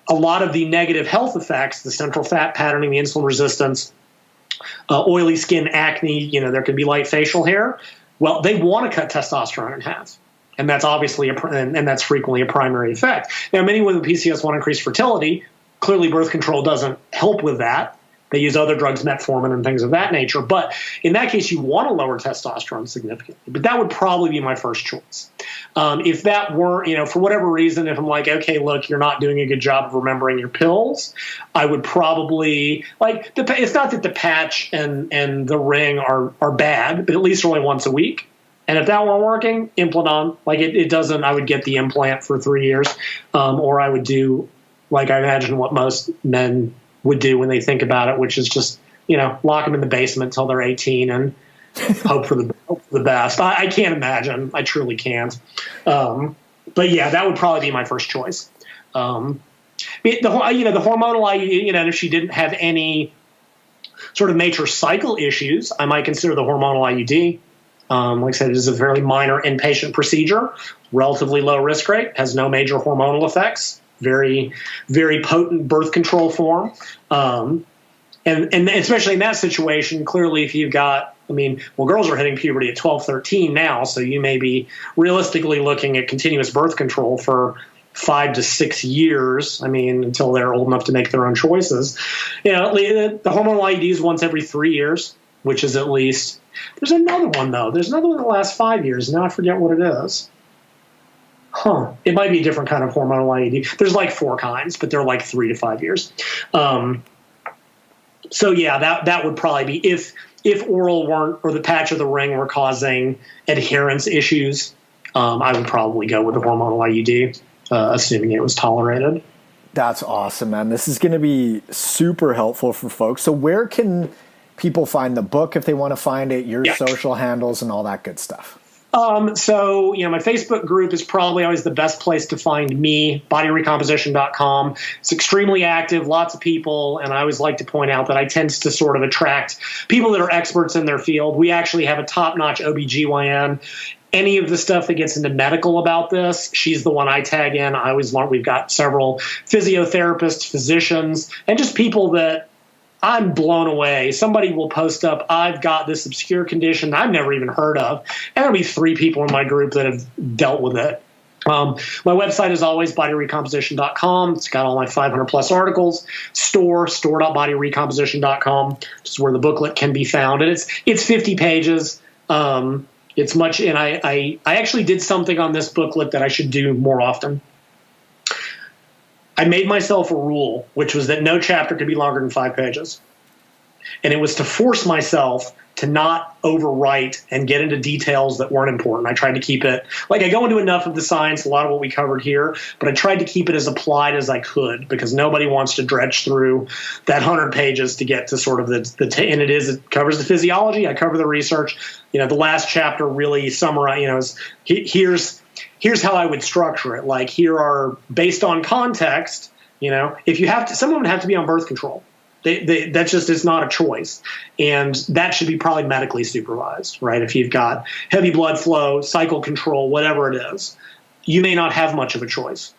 a lot of the negative health effects, the central fat patterning, the insulin resistance, oily skin, acne, there can be light facial hair. Well, they want to cut testosterone in half. And that's obviously, and that's frequently a primary effect. Now, many women with PCOS want increased fertility. Clearly, birth control doesn't help with that. They use other drugs, metformin and things of that nature. But in that case, you want to lower testosterone significantly. But that would probably be my first choice. If that were, for whatever reason, if I'm like, okay, look, you're not doing a good job of remembering your pills, I would probably, it's not that the patch and the ring are bad, but at least only once a week. And if that weren't working, implant on. It doesn't, I would get the implant for 3 years. Or I would do, I imagine what most men would do when they think about it, which is just, lock them in the basement until they're 18 and hope for the best. I can't imagine. I truly can't. But yeah, that would probably be my first choice. The hormonal IUD, if she didn't have any sort of major cycle issues, I might consider the hormonal IUD. Like I said, it is a very minor inpatient procedure, relatively low risk rate, has no major hormonal effects. Very, very potent birth control form. And especially in that situation, clearly if you've got, girls are hitting puberty at 12, 13 now, so you may be realistically looking at continuous birth control for 5 to 6 years, until they're old enough to make their own choices. The hormonal IUD is once every 3 years, which is at least, there's another one though. There's another one in the last 5 years. Now I forget what it is. It might be a different kind of hormonal IUD. There's 4 kinds, but they're 3 to 5 years. So yeah, that would probably be if oral weren't, or the patch or the ring were causing adherence issues. I would probably go with the hormonal IUD, assuming it was tolerated. That's awesome, man. This is going to be super helpful for folks. So where can people find the book if they want to find it, your social handles and all that good stuff? So, my Facebook group is probably always the best place to find me, bodyrecomposition.com. It's extremely active, lots of people, and I always like to point out that I tend to sort of attract people that are experts in their field. We actually have a top-notch OBGYN. Any of the stuff that gets into medical about this, she's the one I tag in. I always learn we've got several physiotherapists, physicians, and just people that I'm blown away. Somebody will post up, I've got this obscure condition I've never even heard of. And there'll be 3 people in my group that have dealt with it. My website is always bodyrecomposition.com. It's got all my 500 plus articles. Store.bodyrecomposition.com, which is where the booklet can be found. And it's 50 pages. It's much, and I actually did something on this booklet that I should do more often. I made myself a rule, which was that no chapter could be longer than 5 pages. And it was to force myself to not overwrite and get into details that weren't important. I tried to keep it, like I go into enough of the science, a lot of what we covered here, but I tried to keep it as applied as I could because nobody wants to dredge through that 100 pages to get to sort of and it covers the physiology. I cover the research. The last chapter really summarizes, here's how I would structure it. Like here are, based on context, if you have to, some women have to be on birth control. That just is not a choice. And that should be probably medically supervised, right? If you've got heavy blood flow, cycle control, whatever it is, you may not have much of a choice.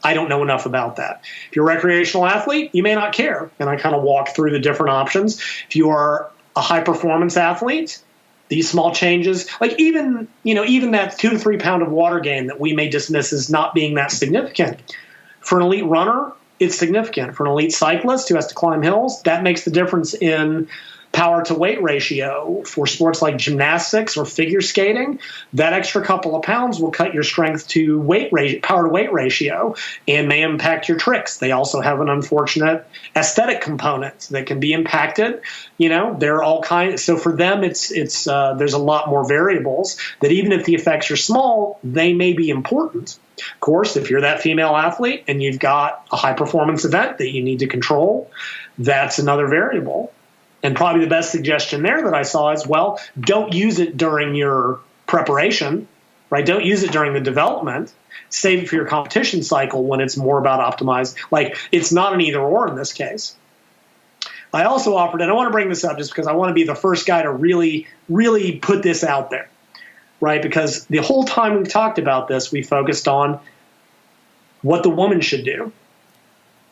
I don't know enough about that. If you're a recreational athlete, you may not care. And I kind of walk through the different options. If you are a high performance athlete, these small changes, like even that 2 to 3 pound of water gain that we may dismiss as not being that significant. For an elite runner, it's significant. For an elite cyclist who has to climb hills, that makes the difference in power to weight ratio. For sports like gymnastics or figure skating, that extra couple of pounds will cut your strength to power to weight ratio and may impact your tricks. They also have an unfortunate aesthetic component that can be impacted. They're all kinds. So for them, it's there's a lot more variables that even if the effects are small, they may be important. Of course, if you're that female athlete and you've got a high performance event that you need to control, that's another variable. And probably the best suggestion there that I saw is, well, don't use it during your preparation, right? Don't use it during the development. Save it for your competition cycle when it's more about optimized. Like it's not an either or in this case. I also offered, and I want to bring this up just because I want to be the first guy to really, really put this out there. Right, because the whole time we've talked about this, we focused on what the woman should do.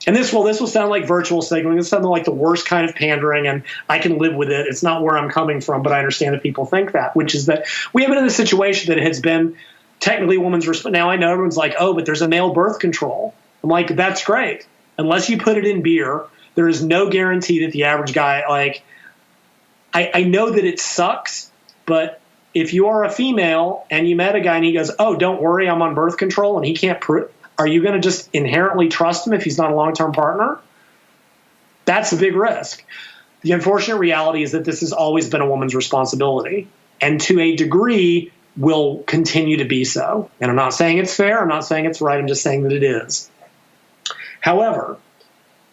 And this will sound like virtual signaling. It's something like the worst kind of pandering, and I can live with it. It's not where I'm coming from, but I understand that people think that, which is that we have been in a situation that has been technically a woman's response. Now I know everyone's like, oh, but there's a male birth control. I'm like, that's great. Unless you put it in beer, there is no guarantee that the average guy, I know that it sucks, but if you are a female and you met a guy and he goes, oh, don't worry, I'm on birth control, and he can't prove, are you going to just inherently trust him if he's not a long-term partner? That's a big risk. The unfortunate reality is that this has always been a woman's responsibility, and to a degree will continue to be so. And I'm not saying it's fair. I'm not saying it's right. I'm just saying that it is. However,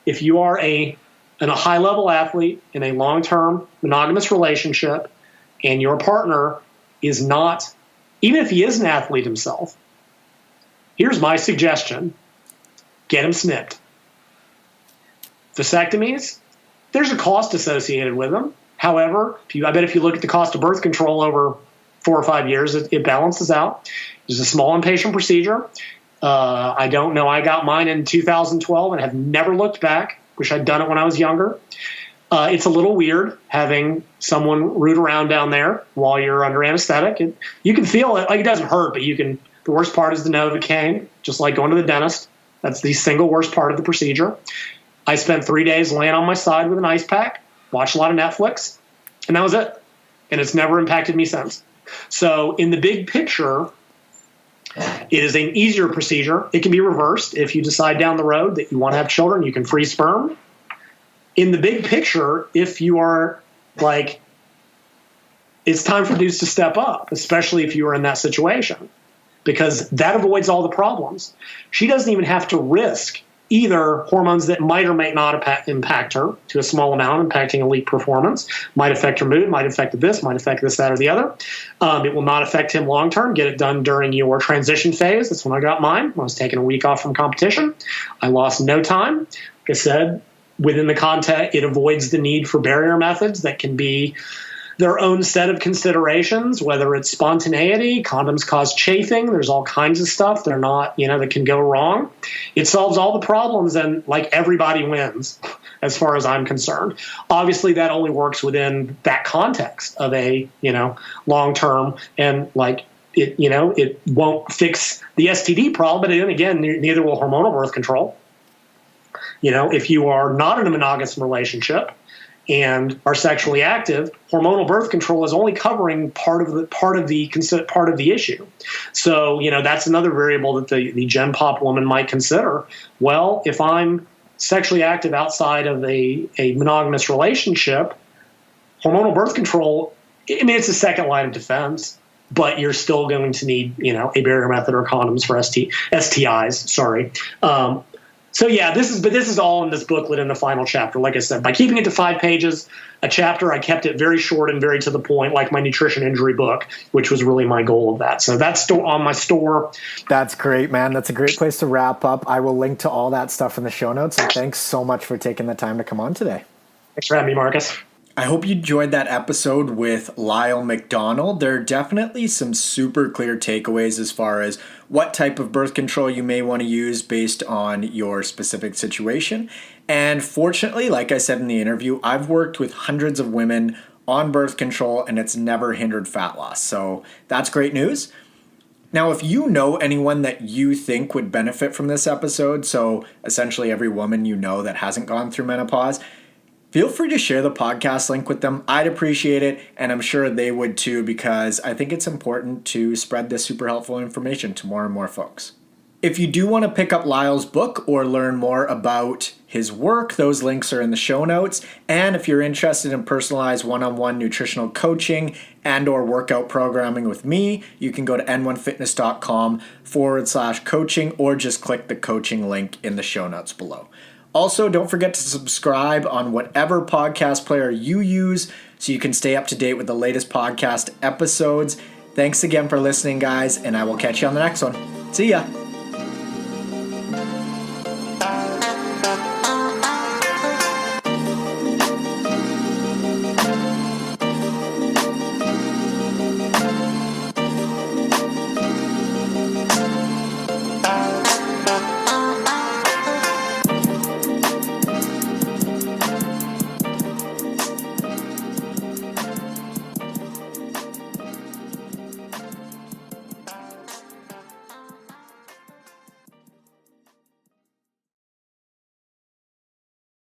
if you are a high-level athlete in a long-term monogamous relationship and your partner is not, even if he is an athlete himself, here's my suggestion: get him snipped. Vasectomies, there's a cost associated with them. However, I bet if you look at the cost of birth control over 4 or 5 years, it balances out. It's a small inpatient procedure. I don't know. I got mine in 2012 and have never looked back. Wish I'd done it when I was younger. It's a little weird having someone root around down there while you're under anesthetic. You can feel it. Like it doesn't hurt, but you can. The worst part is the Novocaine, just like going to the dentist. That's the single worst part of the procedure. I spent 3 days laying on my side with an ice pack, watched a lot of Netflix, and that was it. And it's never impacted me since. So in the big picture, it is an easier procedure. It can be reversed. If you decide down the road that you want to have children, you can freeze sperm. In the big picture, if you are like, it's time for dudes to step up, especially if you are in that situation, because that avoids all the problems. She doesn't even have to risk either hormones that might or might not impact her to a small amount, impacting elite performance, might affect her mood, might affect this, might affect this, that, or the other. It will not affect him long term. Get it done during your transition phase. That's when I got mine. I was taking a week off from competition. I lost no time. Like I said, within the context, it avoids the need for barrier methods that can be their own set of considerations, whether it's spontaneity, condoms cause chafing, there's all kinds of stuff they're not, that can go wrong. It solves all the problems and like everybody wins as far as I'm concerned. Obviously that only works within that context of a, long-term and like it won't fix the STD problem. But then again, neither will hormonal birth control. If you are not in a monogamous relationship and are sexually active, hormonal birth control is only covering part of the issue. So, that's another variable that the Gen Pop woman might consider. Well, if I'm sexually active outside of a monogamous relationship, hormonal birth control, it's a second line of defense, but you're still going to need, a barrier method or condoms for STIs. Sorry. So yeah, this is all in this booklet in the final chapter. Like I said, by keeping it to 5 pages a chapter, I kept it very short and very to the point, like my nutrition injury book, which was really my goal of that. So that's still on my store. That's great, man. That's a great place to wrap up. I will link to all that stuff in the show notes. And thanks so much for taking the time to come on today. Thanks for having me, Marcus. I hope you enjoyed that episode with Lyle McDonald. There are definitely some super clear takeaways as far as what type of birth control you may want to use based on your specific situation. And fortunately, like I said in the interview, I've worked with hundreds of women on birth control and it's never hindered fat loss. So that's great news. Now, if you know anyone that you think would benefit from this episode, so essentially every woman you know that hasn't gone through menopause, feel free to share the podcast link with them. I'd appreciate it, and I'm sure they would too, because I think it's important to spread this super helpful information to more and more folks. If you do want to pick up Lyle's book or learn more about his work, those links are in the show notes. And if you're interested in personalized one-on-one nutritional coaching and or workout programming with me, you can go to n1fitness.com/coaching or just click the coaching link in the show notes below. Also, don't forget to subscribe on whatever podcast player you use so you can stay up to date with the latest podcast episodes. Thanks again for listening, guys, and I will catch you on the next one. See ya.